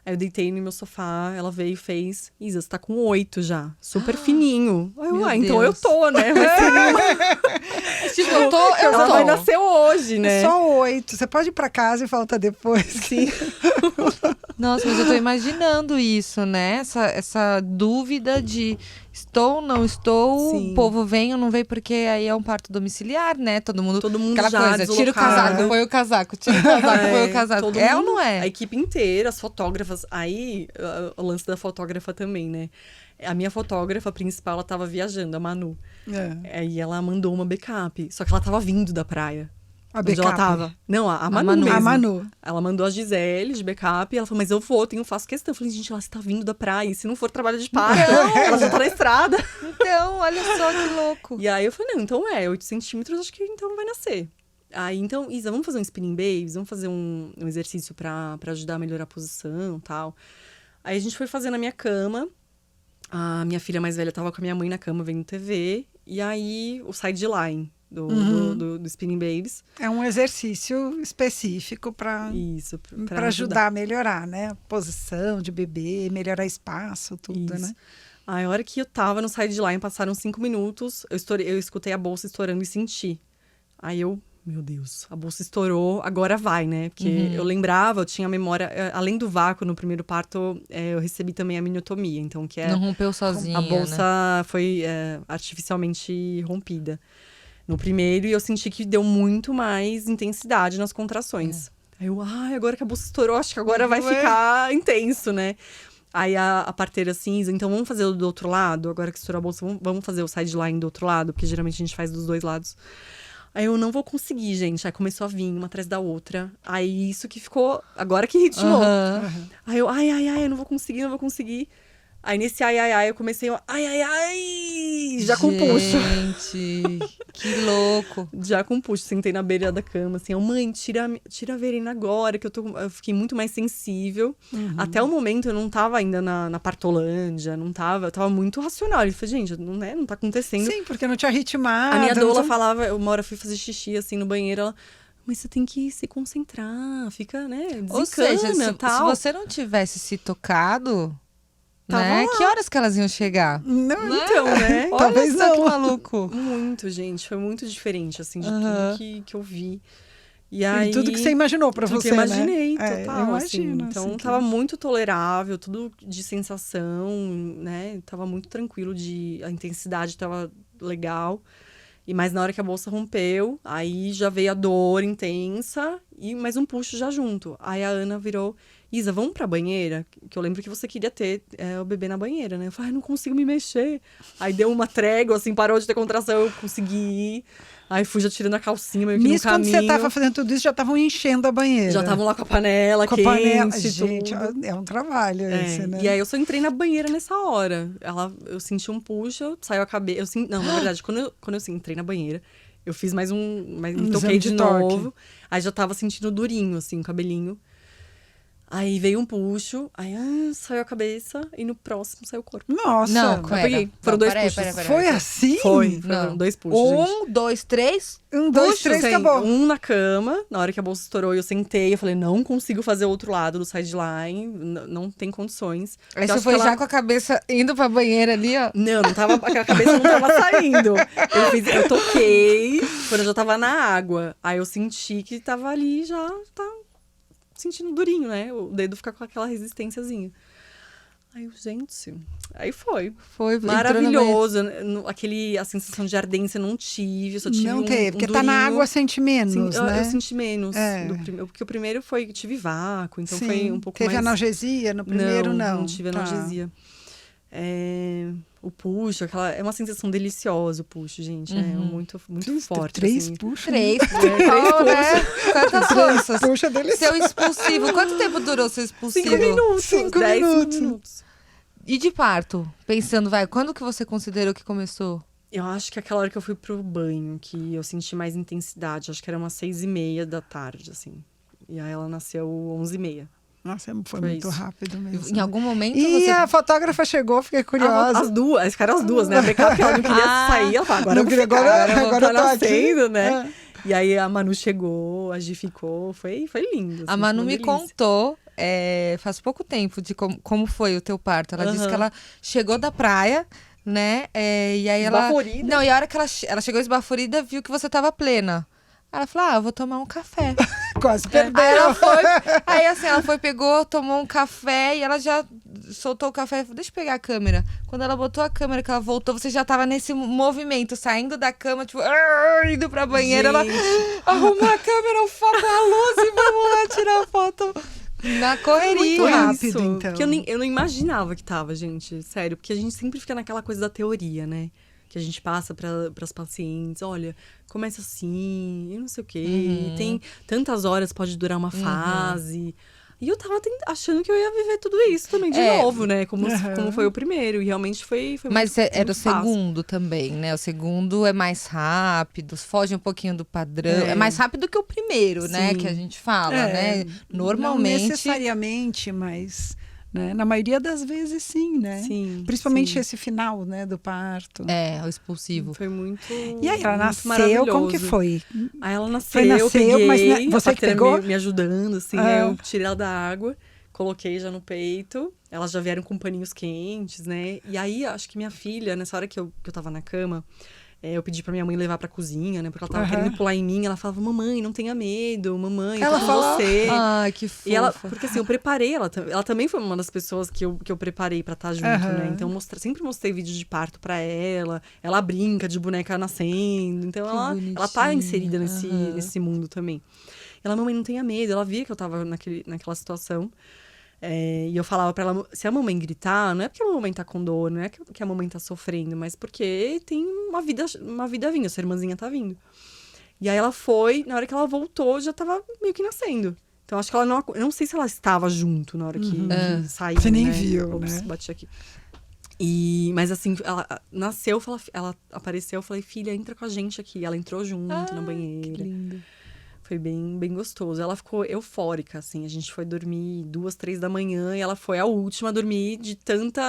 Aí eu deitei no meu sofá, ela veio e fez. Isa, você tá com 8 já. Super fininho. Aí eu, Meu então eu Deus. tô, né? Mas Tipo, eu ela vai tô. nascer hoje, né? É só 8. Você pode ir pra casa e volta depois. Sim. Nossa, mas eu tô imaginando isso, né? Essa dúvida de estou, não estou, Sim. o povo vem ou não vem, porque aí é um parto domiciliar, né? Todo mundo já coisa, tira o deslocado. casaco, põe o casaco, tira o casaco, põe o casaco. todo É ou mundo, não A é? equipe inteira, as fotógrafas. Aí, o lance da fotógrafa também, né? A minha fotógrafa principal, ela tava viajando, a Manu. Aí ela mandou uma backup. Só que ela tava vindo da praia. A Onde ela backup. tava. Não, a Manu Manu. mesmo. A Manu. Ela mandou a Gisele de backup. E ela falou, mas eu vou, faço questão. Eu falei, gente, ela está vindo da praia. E se não for trabalho de parto, ela já tá na estrada. Então, olha só que louco. E aí eu falei, não, então 8 centímetros, acho que então vai nascer. Aí, então, Isa, vamos fazer um spinning babies? Vamos fazer um exercício pra ajudar a melhorar a posição e tal. Aí a gente foi fazer na minha cama. A minha filha mais velha tava com a minha mãe na cama, vendo TV. E aí, o sideline do spinning babies. É um exercício específico para Isso, para ajudar a melhorar, né? A posição de bebê, melhorar espaço, tudo, Isso. né? Aí, a hora que eu tava no sideline, passaram 5 minutos, eu escutei a bolsa estourando e senti. Aí meu Deus, a bolsa estourou, agora vai, né? Porque eu lembrava, eu tinha memória, além do vácuo no primeiro parto, eu recebi também a miniotomia, então que é... Não rompeu sozinha, A bolsa né? foi artificialmente rompida no primeiro, e eu senti que deu muito mais intensidade nas contrações. Aí agora que a bolsa estourou, acho que agora vai ficar intenso, né? Aí a parteira assim, então vamos fazer do outro lado? Agora que estourou a bolsa, vamos fazer o sideline do outro lado? Porque geralmente a gente faz dos dois lados. Aí eu não vou conseguir, gente. Aí começou a vir uma atrás da outra. Aí isso que ficou, agora que ritmou. Aí eu, eu não vou conseguir. Aí nesse eu comecei, já com puxo. Gente, que louco. Já com puxo, sentei na beira da cama, assim, mãe, tira a Verena agora, que eu fiquei muito mais sensível. Até o momento eu não tava ainda na partolândia, eu tava muito racional. Eu falei, gente, não tá acontecendo. Sim, porque não tinha ritmado. A minha doula falava, uma hora eu fui fazer xixi, assim, no banheiro, ela... Mas você tem que se concentrar, fica, né, desencana, Ou seja, se tal. você não tivesse se tocado, Tava né? lá. Que horas que elas iam chegar? Não, Então, né? Talvez Olha só que não. maluco. Muito, gente. Foi muito diferente, assim, de tudo que eu vi. E aí... E tudo que você imaginou pra tudo você, que eu imaginei, né? total, Eu assim. imagino, Então, assim, que- tava muito tolerável, tudo de sensação, né? Tava muito tranquilo, a intensidade tava legal. Mas na hora que a bolsa rompeu, aí já veio a dor intensa e mais um puxo já junto. Aí a Ana virou, Isa, vamos pra banheira? Que eu lembro que você queria ter o bebê na banheira, né? Eu falei, não consigo me mexer. Aí deu uma trégua, assim, parou de ter contração, eu consegui ir. Aí fui já tirando a calcinha, meio que Nisso, no quando caminho. você tava fazendo tudo isso, já estavam enchendo a banheira. Já estavam lá com a panela com a quente, panela. tudo. Gente, é um trabalho esse, né? E aí eu só entrei na banheira nessa hora. Eu senti um puxo, saiu a cabeça. Não, na verdade, quando eu entrei na banheira, eu fiz me toquei exame de de toque. novo. Aí já tava sentindo durinho, assim, o cabelinho. Aí veio um puxo, aí saiu a cabeça e no próximo saiu o corpo. Nossa, Não, Eu peguei. Foram dois puxos. foi assim? Foram Não. 2 puxos, gente. 2, 3. 1, 2, Puxa, 3, assim, acabou. um na cama, na hora que a bolsa estourou, eu sentei, eu falei, não consigo fazer o outro lado do sideline, não tem condições. Aí Eu você acho foi que já ela- com a cabeça indo pra banheira ali, ó. Não tava, a cabeça não tava saindo. Eu toquei, quando eu já tava na água. Aí eu senti que tava ali, já tá sentindo durinho, né? O dedo fica com aquela resistênciazinha. Aí, gente, aí foi. Foi Maravilhoso. A sensação de ardência eu não tive, eu só tive Não teve, porque um tá na durinho. água, sente menos, Sim, né? eu senti menos. É. Porque o primeiro tive vácuo, então Sim, foi um pouco teve mais... analgesia no primeiro, não? Não tive Tá. analgesia. O puxo, é uma sensação deliciosa o puxo, gente. É muito, muito forte. 3 assim. puxa. 3. Né? Quantas forças? Puxa delicioso. Seu expulsivo. Quanto tempo durou seu expulsivo? 5 minutos. 5 10 minutos. minutos. E de parto? Pensando, quando que você considerou que começou? Eu acho que aquela hora que eu fui pro banho, que eu senti mais intensidade. Acho que era umas 6:30 da tarde, assim. E aí ela nasceu 11:30. Nossa, foi Foi muito isso. rápido mesmo. Em algum momento E você... a fotógrafa chegou, fiquei curiosa. As duas, ficaram as duas, né? A backup, ela não queria sair. Ela falou, agora eu vou ficar, agora eu tô aqui. nascendo, né? E aí a Manu chegou, a Gi ficou. Foi lindo. A assim, Manu foi uma me delícia. contou, faz pouco tempo, de como foi o teu parto. Ela disse Aham. que ela chegou da praia, né? E aí ela... Esbaforida. Não, e a hora que ela chegou esbaforida, viu que você tava plena. Ela falou, eu vou tomar um café. Quase perdeu. Aí ela foi, ela foi, pegou, tomou um café e ela já soltou o café, deixa eu pegar a câmera. Quando ela botou a câmera, que ela voltou, você já tava nesse movimento, saindo da cama, tipo, indo pra banheira. Ela arrumou a câmera, o foco, a luz e vamos lá tirar a foto. Na correria. Muito rápido, Isso, então. que eu não imaginava que tava, gente. Sério, porque a gente sempre fica naquela coisa da teoria, né? Que a gente passa para as pacientes, olha, começa assim, e não sei o quê. Tem tantas horas, pode durar uma fase. E eu tava achando que eu ia viver tudo isso também de novo, né? Como foi o primeiro. E realmente foi Mas muito, era muito o segundo também, né? O segundo é mais rápido, foge um pouquinho do padrão. É mais rápido que o primeiro, né? Sim. Que a gente fala, né? Normalmente. Não necessariamente, mas né, na maioria das vezes sim, né? Sim, Principalmente sim. esse final, né, do parto. É, o expulsivo. Foi muito. E aí, ela muito nasceu, como que maravilhoso. foi? Aí ela nasceu, Foi, eu peguei, mas você a que parteira pegou? me ajudando, assim, aí eu tirei ela da água, coloquei já no peito, elas já vieram com paninhos quentes, né? E aí, acho que minha filha, nessa hora que eu tava na cama, eu pedi pra minha mãe levar pra cozinha, né? Porque ela tava querendo pular em mim, ela falava, mamãe, não tenha medo, mamãe, eu tô com você. Ai, que fofa. E ela, porque assim, eu preparei ela também foi uma das pessoas que eu preparei pra estar junto, né? Então, sempre mostrei vídeo de parto pra ela. Ela brinca de boneca nascendo. Então, ela tá inserida nesse mundo também. Ela, mamãe, não tenha medo. Ela via que eu tava naquela situação. E eu falava pra ela, se a mamãe gritar, não é porque a mamãe tá com dor, não é que a mamãe tá sofrendo, mas porque tem uma vida vindo, a sua irmãzinha tá vindo. E aí ela foi, na hora que ela voltou, já tava meio que nascendo. Então, acho que ela não... Eu não sei se ela estava junto na hora que saiu, Você nem né? viu, Ops, né? bati aqui. Mas assim, ela nasceu, ela apareceu, eu falei, filha, entra com a gente aqui. Ela entrou junto na banheira. Que lindo. Foi bem, bem gostoso. Ela ficou eufórica, assim. A gente foi dormir 2, 3 da manhã e ela foi a última a dormir de tanta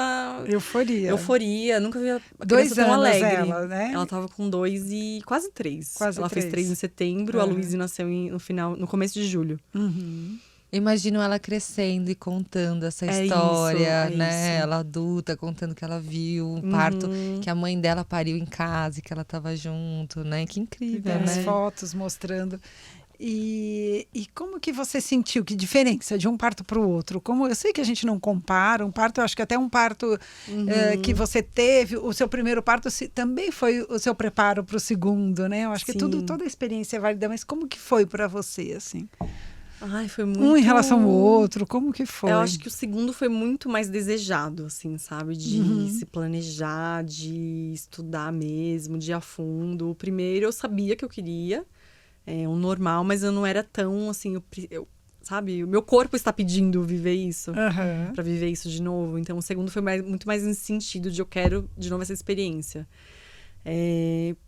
euforia. Nunca vi a criança tão alegre. Ela, né? Ela tava com 2 e quase 3. Quase ela 3. fez 3 em setembro, a Luísa nasceu no começo de julho. Imagino ela crescendo e contando essa É história, isso, né? isso. Ela adulta, contando que ela viu um parto, que a mãe dela pariu em casa e que ela tava junto, né? Que incrível, As né? fotos mostrando. E como que você sentiu? Que diferença de um parto para o outro? Como eu sei que a gente não compara, um parto, eu acho que até um parto que você teve, o seu primeiro parto também foi o seu preparo para o segundo, né? Eu acho que toda a experiência é válida, mas como que foi para você, assim? Ai, foi muito... Um em relação ao outro, como que foi? Eu acho que o segundo foi muito mais desejado, assim, sabe? De se planejar, de estudar mesmo, de ir a fundo. O primeiro eu sabia que eu queria, um normal, mas eu não era tão, assim, sabe? O meu corpo está pedindo viver isso, pra viver isso de novo. Então, o segundo foi muito mais nesse sentido de eu quero de novo essa experiência.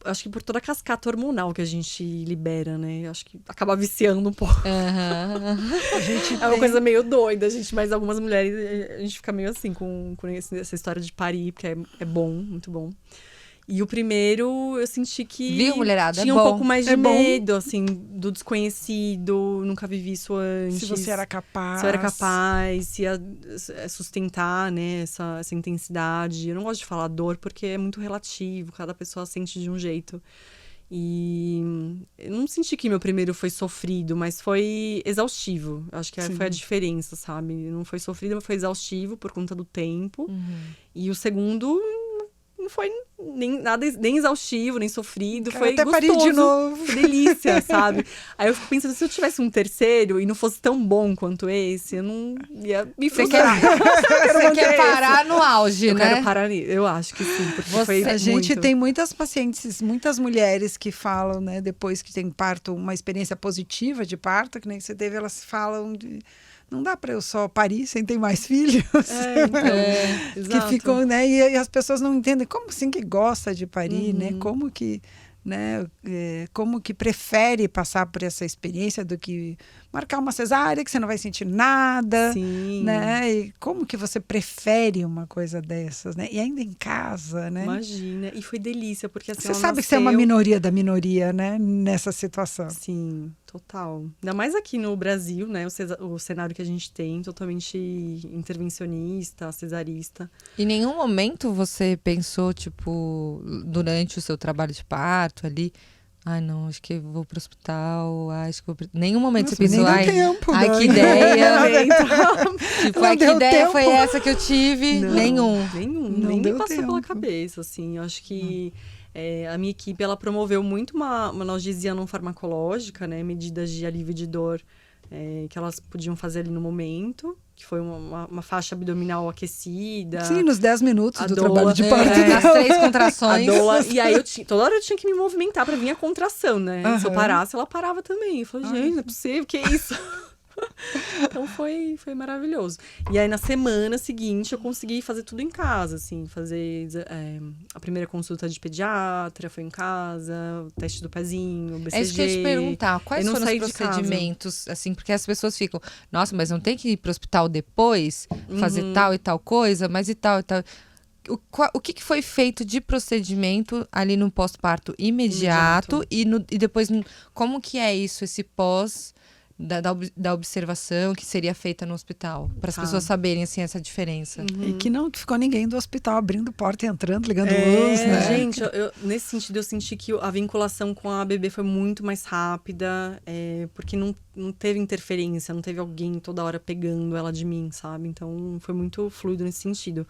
Acho que por toda a cascata hormonal que a gente libera, né? Acho que acaba viciando um pouco. A gente É uma coisa meio doida, gente. Mas algumas mulheres, a gente fica meio assim com essa história de parir, porque é bom, muito bom. E o primeiro, eu senti que Viu, mulherada? tinha É um bom. pouco mais de É bom. medo, assim, do desconhecido. Nunca vivi isso antes. se você era capaz. Se eu era capaz, se ia sustentar, né, essa intensidade. Eu não gosto de falar dor, porque é muito relativo. Cada pessoa sente de um jeito. E eu não senti que meu primeiro foi sofrido, mas foi exaustivo. Acho que foi a diferença, sabe? Não foi sofrido, mas foi exaustivo por conta do tempo. E o segundo... não foi nem exaustivo, nem sofrido. Quero foi até gostoso. parir de novo. Foi delícia, sabe? Aí eu fico pensando, se eu tivesse um terceiro e não fosse tão bom quanto esse, eu não ia me frustrar. Você quer parar no auge, Eu né? quero parar nisso. Eu acho que sim, porque foi A gente muito. tem muitas pacientes, muitas mulheres que falam, né, depois que tem parto, uma experiência positiva de parto, que nem você teve, elas falam de... Não dá para eu só parir sem ter mais filhos. Que exato. ficam, né? E as pessoas não entendem como assim que gosta de parir, né? Como que, né? Como que prefere passar por essa experiência do que marcar uma cesárea que você não vai sentir nada, Sim. né? E como que você prefere uma coisa dessas, né? E ainda em casa, né? Imagina. E foi delícia, porque assim, Você ela sabe que você é uma nasceu- minoria da minoria, né? Nessa situação. Sim, total. Ainda mais aqui no Brasil, né? O cenário que a gente tem, totalmente intervencionista, cesarista. Em nenhum momento você pensou, tipo, durante o seu trabalho de parto ali, ai não, acho que eu vou pro hospital, acho que nenhum momento Nossa, você pensou, nem deu ai, tempo, ai né? que ideia. Tipo, Não ai, que deu ideia tempo. foi essa que eu tive? Nenhum. Não Nem me deu passou pela tempo. cabeça, assim. Eu acho que a minha equipe, ela promoveu muito uma analgesia não farmacológica, né? Medidas de alívio de dor que elas podiam fazer ali no momento. Que foi uma faixa abdominal aquecida. Sim, nos 10 minutos A do doula, trabalho de parto Nas dela. 3 A contrações. doula, e aí toda hora eu tinha que me movimentar pra vir a contração, né? Se eu Aham. parasse, ela parava também. Eu falei, Olha gente, não é possível, que isso? Então foi maravilhoso. E aí na semana seguinte eu consegui fazer tudo em casa, assim, fazer a primeira consulta de pediatra, foi em casa, o teste do pezinho, o BCG. É isso que eu ia te perguntar. Quais Eu não foram os saí de casa. procedimentos, assim, porque as pessoas ficam, nossa, mas não tem que ir pro hospital depois, fazer tal e tal coisa, mas e tal e tal. O que foi feito de procedimento ali no pós-parto imediato. E depois, como que é isso, esse pós da observação que seria feita no hospital? Para as pessoas saberem, assim, essa diferença. E que não ficou ninguém do hospital abrindo porta e entrando, ligando luz, né? Gente, nesse sentido eu senti que a vinculação com a bebê foi muito mais rápida, porque não teve interferência, não teve alguém toda hora pegando ela de mim, sabe? Então foi muito fluido nesse sentido.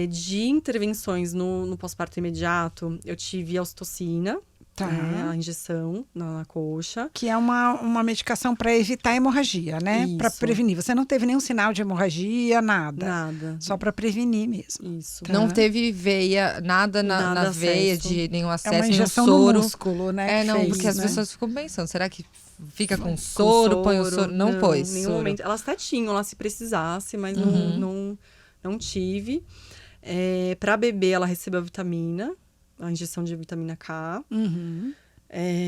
De intervenções no pós-parto imediato, eu tive a ocitocina, Tá. a injeção na coxa. Que é uma medicação para evitar a hemorragia, né? Para Isso. prevenir. Você não teve nenhum sinal de hemorragia, nada. Nada. Só para prevenir mesmo. Isso. Não teve veia, nada na Nada veia, acesso. de nenhum É acesso, uma nenhum injeção soro. no músculo, né? que Não, fez, porque as né? pessoas ficam pensando, será que fica com soro, põe o soro? Não pôs em nenhum soro. momento. Elas até tinham lá se precisasse, mas não tive. Pra bebê, ela recebeu a injeção de vitamina K. Uhum.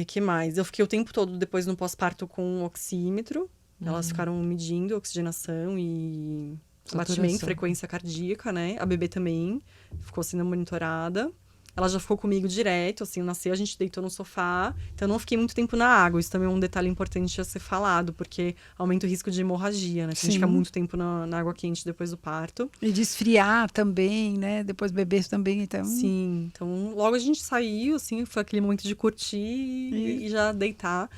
Que mais? Eu fiquei o tempo todo depois no pós-parto com um oxímetro. Elas ficaram medindo oxigenação e Saturação. batimento, frequência cardíaca, né? A bebê também ficou sendo monitorada. Ela já ficou comigo direto, assim, eu nasci, a gente deitou no sofá. Então, eu não fiquei muito tempo na água. Isso também é um detalhe importante a ser falado, porque aumenta o risco de hemorragia, né? Se a gente Sim. fica muito tempo na água quente depois do parto. E de esfriar também, né? Depois beber também, então. Sim, então logo a gente saiu, assim, foi aquele momento de curtir e já deitar.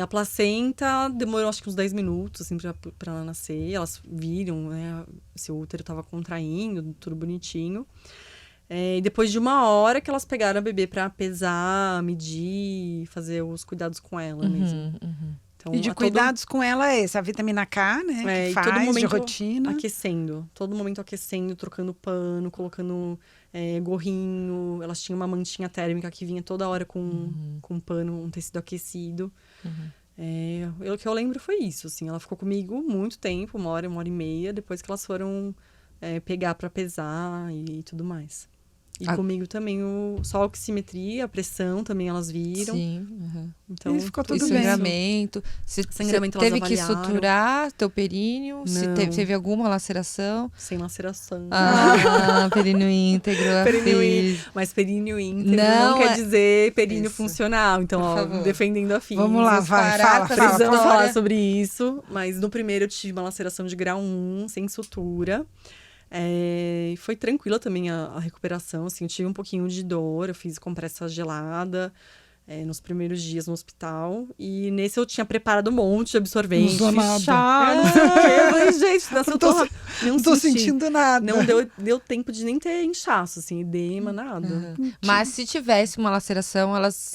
A placenta demorou acho que uns 10 minutos, assim, pra ela nascer. Elas viram, né, se o útero tava contraindo, tudo bonitinho. E depois de 1 hora que elas pegaram a bebê pra pesar, medir, fazer os cuidados com ela mesmo. Então, E de cuidados com ela é esse, a vitamina K, né? Que e faz todo momento de rotina. aquecendo. Todo momento aquecendo, trocando pano, colocando gorrinho. Elas tinham uma mantinha térmica que vinha toda hora com pano, um tecido aquecido. O que eu lembro foi isso, assim. Ela ficou comigo muito tempo, 1 hora, 1h30, depois que elas foram pegar pra pesar e tudo mais. E comigo também só a oximetria, a pressão também elas viram. Sim. Então, E ficou E tudo bem. sangramento. Sangramento Você elas teve que avaliaram. suturar teu períneo? Se Não. teve alguma laceração? Sem laceração. Períneo íntegro. Mas períneo íntegro Não não quer dizer períneo Isso. funcional. Então, Por ó, favor. defendendo a filha. Vamos lá, Vamos vai, parar fala, com essa fala. Precisamos história. falar sobre isso. Mas no primeiro eu tive uma laceração de grau 1, sem sutura. Foi tranquila também a recuperação, assim, eu tive um pouquinho de dor, eu fiz compressa gelada nos primeiros dias no hospital, e nesse eu tinha preparado um monte de absorvente, Não usou fiz nada. chá, não sei o quê, eu falei, gente, Não tô senti. sentindo nada. Não deu tempo de nem ter inchaço, assim, edema, nada. Mas se tivesse uma laceração, elas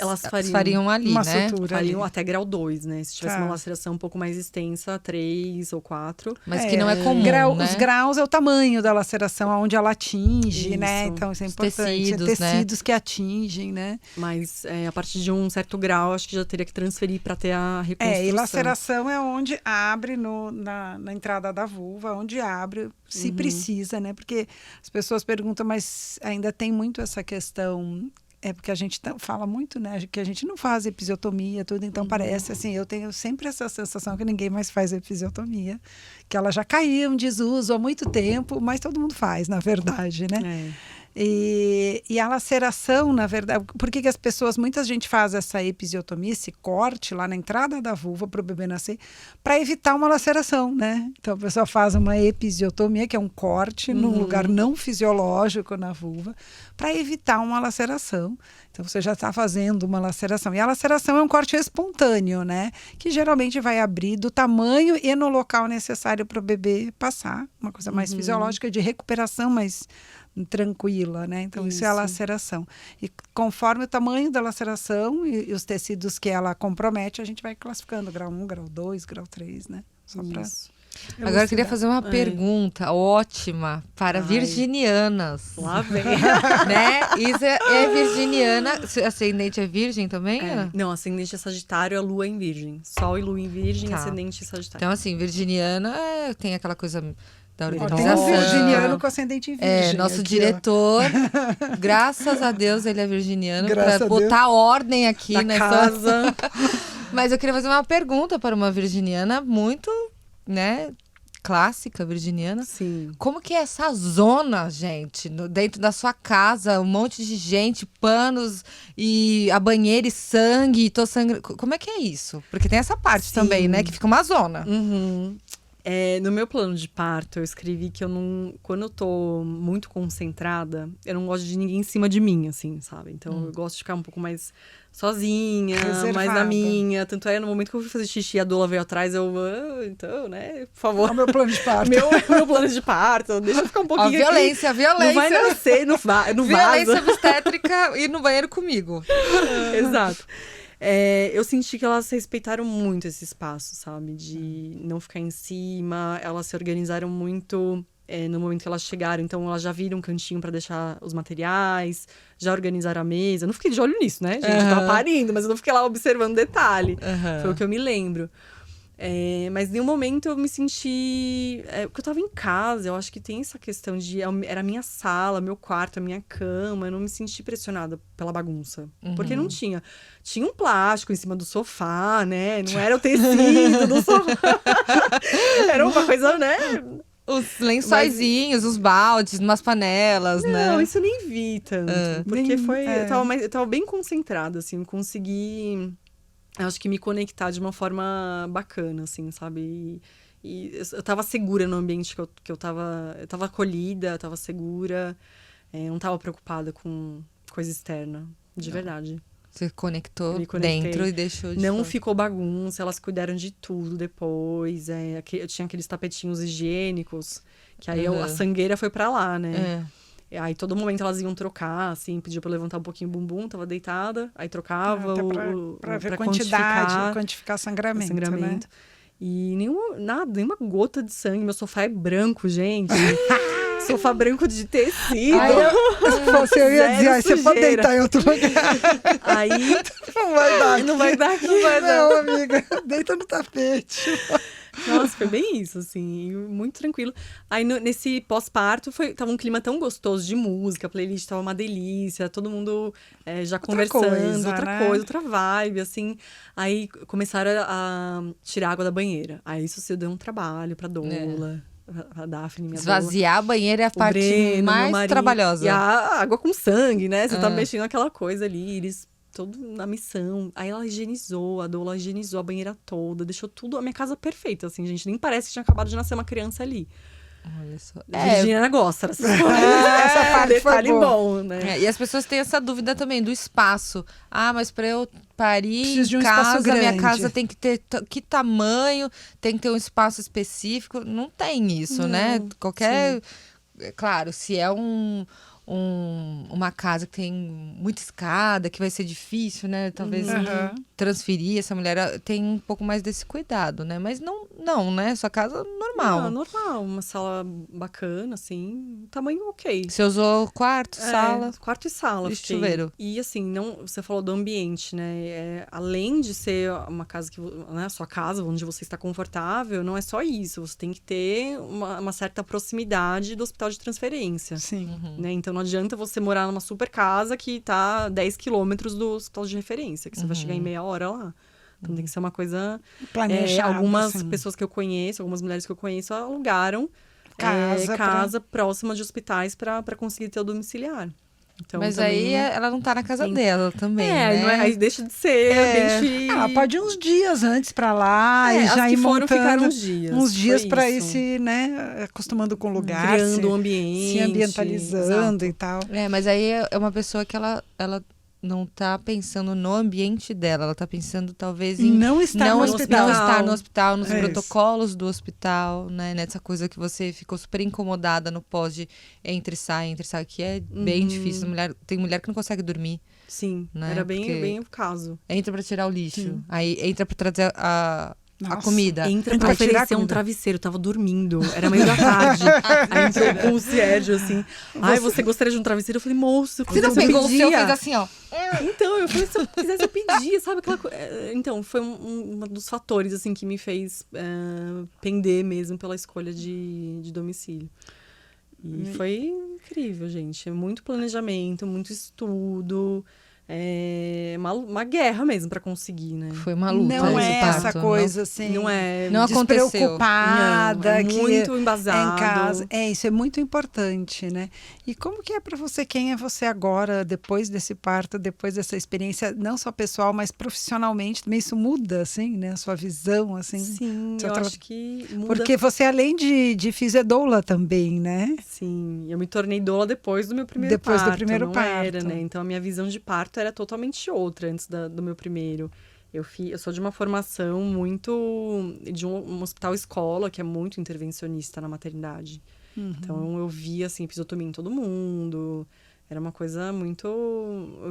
fariam ali, uma né? sutura. Fariam até grau 2, né? Se tivesse Tá. uma laceração um pouco mais extensa, 3 ou 4. Mas que não é comum, né? Os graus é o tamanho da laceração, aonde ela atinge, né? Isso. Então, isso é Os importante. tecidos, né? Tecidos que atingem, né? Mas a partir de um certo grau, acho que já teria que transferir para ter a reconstrução. E laceração é onde abre na entrada da vulva, onde abre, se precisa, né? Porque as pessoas perguntam, mas ainda tem muito essa questão. Porque a gente fala muito, né? Que a gente não faz episiotomia, tudo, então parece assim, eu tenho sempre essa sensação que ninguém mais faz episiotomia, que ela já caiu em desuso há muito tempo, mas todo mundo faz, na verdade, né? E a laceração, na verdade, por que as pessoas, muita gente faz essa episiotomia, esse corte lá na entrada da vulva para o bebê nascer, para evitar uma laceração, né? Então a pessoa faz uma episiotomia, que é um corte num lugar não fisiológico na vulva, para evitar uma laceração. Então você já está fazendo uma laceração. E a laceração é um corte espontâneo, né? Que geralmente vai abrir do tamanho e no local necessário para o bebê passar. Uma coisa mais fisiológica, de recuperação mais tranquila, né? Então isso é a laceração. E conforme o tamanho da laceração e os tecidos que ela compromete, a gente vai classificando grau 1, grau 2, grau 3, né? Só para... Agora eu queria fazer uma pergunta ótima para virginianas. Lá vem. Né? Isa é virginiana. Ascendente é virgem também? Não, ascendente é Sagitário, a lua em Virgem. Sol e lua em Virgem, ascendente Sagitário. Então, assim, virginiana tem aquela coisa da organização. Tem um virginiano com ascendente em Virgem. Nosso aqui, diretor, graças a Deus, ele é virginiano, para botar ordem aqui na casa. Mas eu queria fazer uma pergunta para uma virginiana muito, né, clássica virginiana. Sim. Como que é essa zona, gente, dentro da sua casa, um monte de gente, panos e a banheira e sangue, e tô sangrando. Como é que é isso? Porque tem essa parte também, né, que fica uma zona. No meu plano de parto, eu escrevi que eu não... Quando eu tô muito concentrada, eu não gosto de ninguém em cima de mim, assim, sabe? Então, eu gosto de ficar um pouco mais sozinha, reservada. mais na minha. Tanto é, no momento que eu fui fazer xixi, a doula veio atrás, então, né, por favor. É o meu plano de parto. meu plano de parto, deixa eu ficar um pouquinho A violência. Não vai nascer, não violência vaza. obstétrica e no banheiro comigo. Exato. Eu senti que elas respeitaram muito esse espaço, sabe? De não ficar em cima. Elas se organizaram muito no momento que elas chegaram. Então, elas já viram um cantinho para deixar os materiais, já organizaram a mesa. Eu não fiquei de olho nisso, né, gente? Eu tava parindo, mas eu não fiquei lá observando detalhe. Foi o que eu me lembro. Mas em nenhum momento eu me senti... porque eu tava em casa, eu acho que tem essa questão de... Era a minha sala, meu quarto, a minha cama. Eu não me senti pressionada pela bagunça. Porque não tinha. Tinha um plástico em cima do sofá, né? Não era o tecido do sofá. Era uma coisa, né? Os lençóizinhos, os baldes, umas panelas, né? Não, isso eu nem vi tanto. Porque eu tava bem concentrada, assim. Eu consegui... Eu acho que me conectar de uma forma bacana, assim, sabe? E eu tava segura no ambiente que eu tava... Eu tava acolhida, eu tava segura. Não tava preocupada com coisa externa, de verdade. Você conectou dentro e deixou de Não fora. ficou bagunça, elas cuidaram de tudo depois. Eu tinha aqueles tapetinhos higiênicos, que aí a sangueira foi pra lá, né? Aí, todo momento, elas iam trocar, assim, pediu pra eu levantar um pouquinho o bumbum, tava deitada, aí trocava pra ver pra quantificar sangramento, né? E nenhuma gota de sangue. Meu sofá é branco, gente. Sofá branco de tecido. Eu ia dizer, você pode deitar em outro lugar. Aí... Não vai dar aqui. Não, amiga, deita no tapete. Nossa, foi bem isso, assim, muito tranquilo. Aí, nesse pós-parto, tava um clima tão gostoso de música, a playlist tava uma delícia, todo mundo já conversando, outra vibe, assim. Aí, começaram a tirar água da banheira. Aí, isso deu um trabalho pra doula. A Daphne, minha esvaziar doula. a banheira é a parte Breno, mais trabalhosa. E a água com sangue, né? Você tá mexendo naquela coisa ali, eles... Todo na missão. Aí ela higienizou, a doula higienizou a banheira toda, deixou tudo, a minha casa perfeita, assim, gente. Nem parece que tinha acabado de nascer uma criança ali. Olha só. A Virginiana gosta dessas coisas. Essa parte foi bom, né? E as pessoas têm essa dúvida também do espaço. Mas para eu parir preciso de um em espaço casa, grande. minha casa tem que ter que tamanho, tem que ter um espaço específico. Não tem isso, né? Qualquer... Claro, se é uma casa que tem muita escada, que vai ser difícil, né? Talvez transferir essa mulher tem um pouco mais desse cuidado, né? Mas não, né? Sua casa normal. Normal. Uma sala bacana, assim. Tamanho ok. Você usou quarto, sala? Quarto e sala. E chuveiro. E assim, você falou do ambiente, né? Além de ser uma casa que... Né, a sua casa, onde você está confortável, não é só isso. Você tem que ter uma certa proximidade do hospital de transferência. Sim. Né? Então, não adianta você morar numa super casa que tá 10 quilômetros do hospital de referência, que você vai chegar em meia hora lá. Então, tem que ser uma coisa... Planejada, algumas assim. pessoas que eu conheço, algumas mulheres que eu conheço, alugaram Casa próxima de hospitais para conseguir ter o domiciliar. Então, Mas também... aí ela não tá na casa dela também, né? não é, aí deixa de ser ambiente... Ela pode ir uns dias antes para lá e as já que ir foram montando ficaram uns dias foi para ir isso. se, né, acostumando com o lugar, criando um ambiente, se ambientalizando e tal. Mas aí é uma pessoa que ela não tá pensando no ambiente dela, ela tá pensando talvez em não estar no hospital. Não estar no hospital, nos É protocolos do hospital, né? Nessa coisa que você ficou super incomodada no pós de entre e sai, que é bem difícil. Tem mulher que não consegue dormir. Sim, né? era Porque bem o caso. entra pra tirar o lixo, aí entra pra trazer a comida. Entra pra oferecer um travesseiro, tava dormindo, era meio da tarde. Aí entrou com o Sérgio, assim. Ai, você gostaria de um travesseiro? Eu falei, moço, Você não pegou o seu, fez assim, ó. Então, eu falei, se eu quisesse, eu pedia, sabe? Então, foi um dos fatores, assim, que me fez pender mesmo pela escolha de domicílio. E foi incrível, gente. Muito planejamento, muito estudo. Uma guerra mesmo pra conseguir, né? Foi uma luta. Não esse é parto, essa coisa assim. Não aconteceu. Despreocupada, não, muito embasado. Em casa. Isso é muito importante, né? E como que é para você? Quem é você agora, depois desse parto, depois dessa experiência, não só pessoal, mas profissionalmente também? Isso muda, assim, né? A sua visão, assim. Sim, eu acho que muda. Porque você, além de fisiodoula também, né? Sim, eu me tornei doula depois do meu primeiro depois parto. Do primeiro não parto. Era, né? Então a minha visão de parto era totalmente outra antes do meu primeiro. Eu sou de uma formação muito... de um hospital escola, que é muito intervencionista na maternidade. Então eu via, assim, episiotomia em todo mundo. Era uma coisa muito...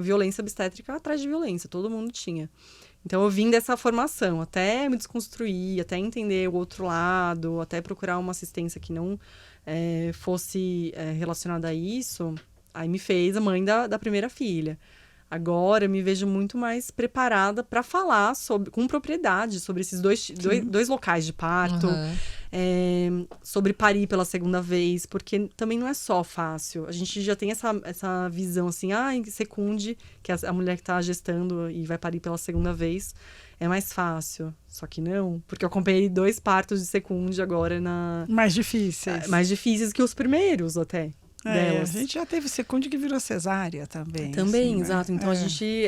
violência obstétrica atrás de violência, todo mundo tinha. Então eu vim dessa formação, até me desconstruir, até entender o outro lado, até procurar uma assistência que não fosse relacionada a isso. Aí me fez a mãe da primeira filha. Agora eu me vejo muito mais preparada para falar com propriedade sobre esses dois locais de parto, sobre parir pela segunda vez, porque também não é só fácil. A gente já tem essa visão assim, secunde, que a mulher que está gestando e vai parir pela segunda vez, é mais fácil. Só que não, porque eu acompanhei 2 partos de secunde agora mais difíceis. Mais difíceis que os primeiros até. Delas. A gente já teve secunde que virou cesárea também. Também, assim, exato. Né? Então a gente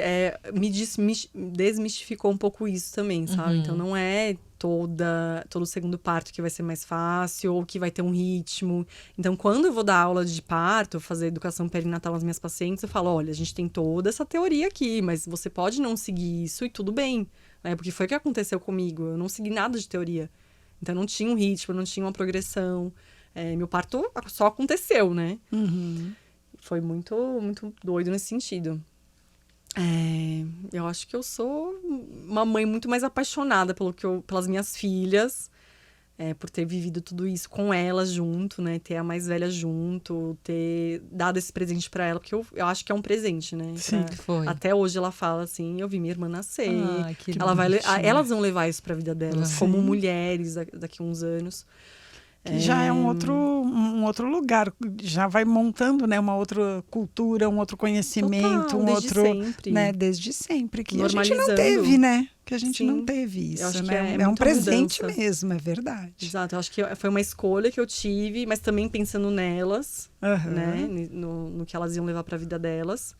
desmistificou um pouco isso também, sabe? Então não é todo segundo parto que vai ser mais fácil ou que vai ter um ritmo. Então, quando eu vou dar aula de parto, fazer educação perinatal às minhas pacientes, eu falo, olha, a gente tem toda essa teoria aqui, mas você pode não seguir isso e tudo bem. Né? Porque foi o que aconteceu comigo. Eu não segui nada de teoria. Então, não tinha um ritmo, não tinha uma progressão. Meu parto só aconteceu, né? Foi muito, muito doido nesse sentido. Eu acho que eu sou uma mãe muito mais apaixonada pelas minhas filhas, por ter vivido tudo isso com elas junto, né? Ter a mais velha junto, ter dado esse presente pra ela, porque eu acho que é um presente, né? Sim, foi. Até hoje ela fala assim, eu vi minha irmã nascer. Elas vão levar isso pra vida delas, como mulheres daqui a uns anos. Que já é um outro lugar, já vai montando, né, uma outra cultura, um outro conhecimento, sempre. Né, desde sempre, que a gente não teve, né? Que a gente não teve isso, né? É um presente mesmo, é verdade. Exato, eu acho que foi uma escolha que eu tive, mas também pensando nelas, né, no que elas iam levar para a vida delas.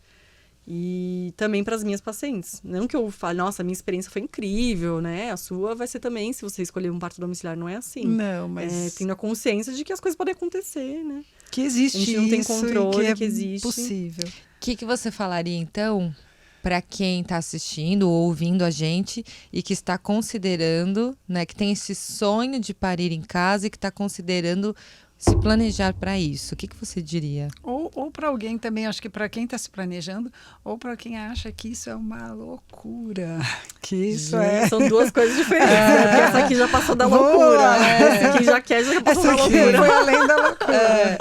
E também para as minhas pacientes. Não que eu fale, nossa, a minha experiência foi incrível, né? A sua vai ser também, se você escolher um parto domiciliar, não é assim. Não, mas... tendo a consciência de que as coisas podem acontecer, né? Que existe isso. A gente não tem controle, que existe. Possível. O que você falaria, então, para quem está assistindo ou ouvindo a gente e que está considerando, né? Que tem esse sonho de parir em casa e que está considerando se planejar para isso? O que você diria? Ou para alguém também, acho que para quem está se planejando, ou para quem acha que isso é uma loucura. Que isso São 2 coisas diferentes, né? Porque essa aqui já passou da loucura. Essa aqui já passou da loucura. Foi além da loucura.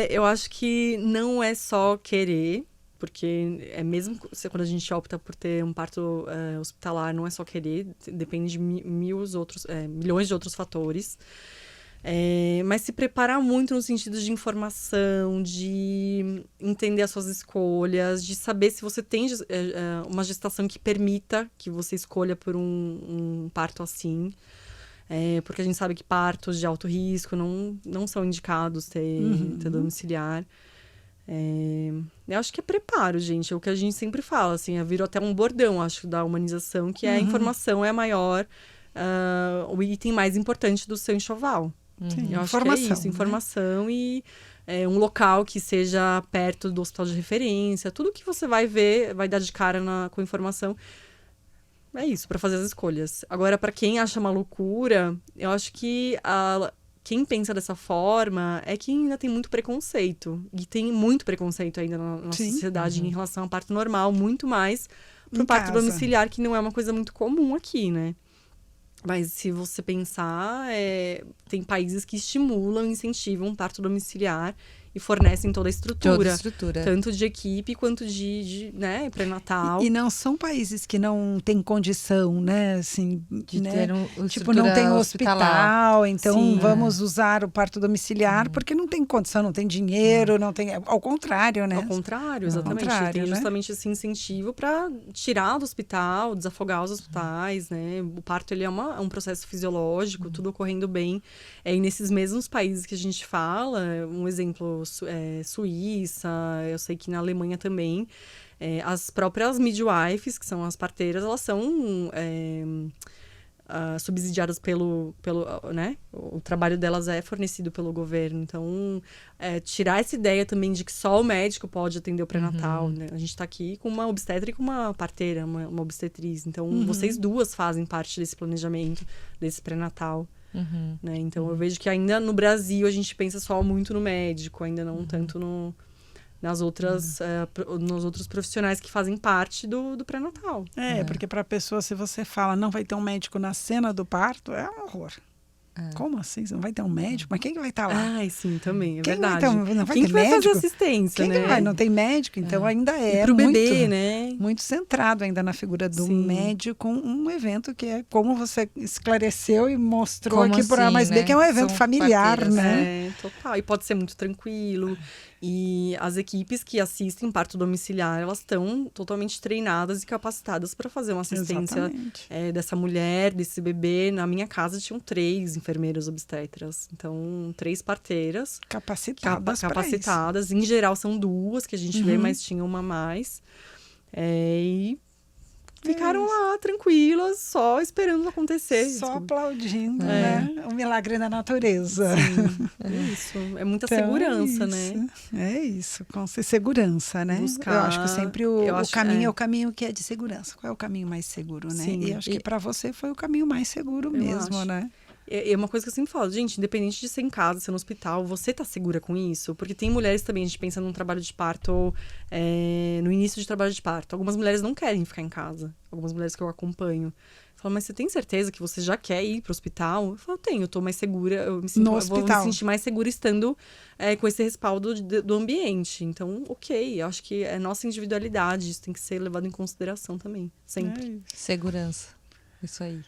Eu acho que não é só querer, porque mesmo quando a gente opta por ter um parto hospitalar, não é só querer, depende de milhões de outros fatores. Mas se preparar muito no sentido de informação, de entender as suas escolhas, de saber se você tem uma gestação que permita que você escolha por um parto assim. porque a gente sabe que partos de alto risco não são indicados ter domiciliar. Eu acho que é preparo, gente. É o que a gente sempre fala, assim, virou até um bordão, acho, da humanização, que a informação é a maior, o item mais importante do seu enxoval. Sim, Eu acho que é isso, informação e um local que seja perto do hospital de referência. Tudo que você vai ver, vai dar de cara com informação. É isso, para fazer as escolhas. Agora, para quem acha uma loucura, eu acho que quem pensa dessa forma é que ainda tem muito preconceito. E tem muito preconceito ainda na nossa sociedade em relação ao parto normal, muito mais pro parto domiciliar, que não é uma coisa muito comum aqui, né? Mas se você pensar, tem países que estimulam, incentivam o parto domiciliar e fornecem toda a estrutura. Tanto de equipe quanto de pré-natal. E não são países que não têm condição, né? Assim, de né? ter tipo, não tem hospital, então Sim, vamos usar o parto domiciliar porque não tem condição, não tem dinheiro, não tem. Ao contrário, né? Ao contrário, exatamente. Tem justamente esse incentivo para tirar do hospital, desafogar os hospitais, né? O parto ele é um processo fisiológico, tudo ocorrendo bem. E nesses mesmos países que a gente fala, um exemplo, Suíça, eu sei que na Alemanha também, as próprias midwives, que são as parteiras, elas são subsidiadas pelo né? O trabalho delas é fornecido pelo governo. Então, tirar essa ideia também de que só o médico pode atender o pré-natal, né? A gente está aqui com uma obstetra e com uma parteira, uma obstetriz. Então, vocês duas fazem parte desse planejamento, desse pré-natal. Né? Então, eu vejo que ainda no Brasil a gente pensa só muito no médico, ainda não tanto nos outros profissionais que fazem parte do pré-natal. Porque para a pessoa, se você fala não vai ter um médico na cena do parto, é um horror. Como assim? Você não vai ter um médico? Mas quem que vai estar lá? Ai, sim, também, quem verdade. Não vai quem ter que vai médico? fazer assistência, Quem né? que vai? Não tem médico, então ainda E pro muito, bebê, né? muito centrado ainda na figura do médico, um evento que é como você esclareceu e mostrou como aqui por A mais B, né? que é um evento São familiar, parteiras, né? Total. E pode ser muito tranquilo. E as equipes que assistem parto domiciliar, elas estão totalmente treinadas e capacitadas para fazer uma assistência dessa mulher, desse bebê. Na minha casa tinham 3 enfermeiras obstetras. Então, 3 parteiras. Capacitadas. Em geral, são 2 que a gente vê, mas tinha uma a mais. E ficaram lá, tranquilas, só esperando acontecer. Só aplaudindo, né? O milagre da natureza. Sim, isso. É muita segurança, né? É isso, com segurança, né? Eu acho que sempre o caminho é o caminho que é de segurança. Qual é o caminho mais seguro, né? Sim. E acho que para você foi o caminho mais seguro mesmo, né? É uma coisa que eu sempre falo, gente, independente de ser em casa, ser no hospital, você tá segura com isso? Porque tem mulheres também, a gente pensa num trabalho de parto, no início de trabalho de parto. Algumas mulheres não querem ficar em casa. Algumas mulheres que eu acompanho. Falam, mas você tem certeza que você já quer ir pro hospital? Eu falo, tenho, eu tô mais segura, eu vou me sentir mais segura estando com esse respaldo do ambiente. Então, ok, eu acho que é nossa individualidade, isso tem que ser levado em consideração também, sempre. Segurança, isso aí.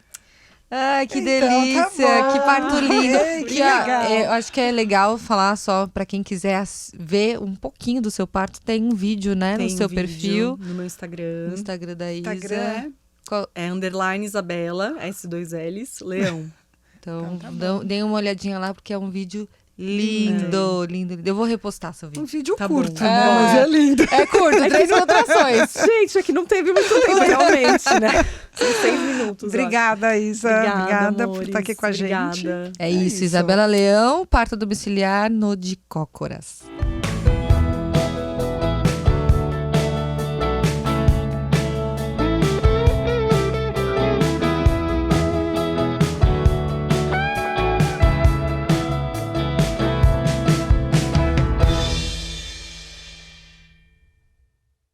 Ai, que Então, delícia, tá que parto lindo. Que legal. Eu acho que é legal falar só para quem quiser ver um pouquinho do seu parto. Tem um vídeo, né, no seu perfil. No meu Instagram. No Instagram da Isa. É _ Isabela, S2Ls, Leão. Então deem uma olhadinha lá, porque é um vídeo lindo, lindo. Eu vou repostar seu vídeo. Um vídeo Tá curto, bom. né? Mas é lindo. É curto, 3 ilustrações. Gente, aqui não teve muito tempo, realmente, né? São 6 minutos. Obrigada, Isa. Obrigada por estar aqui com a gente. Obrigada. É isso, Isabela Leão, parto domiciliar no de Cócoras.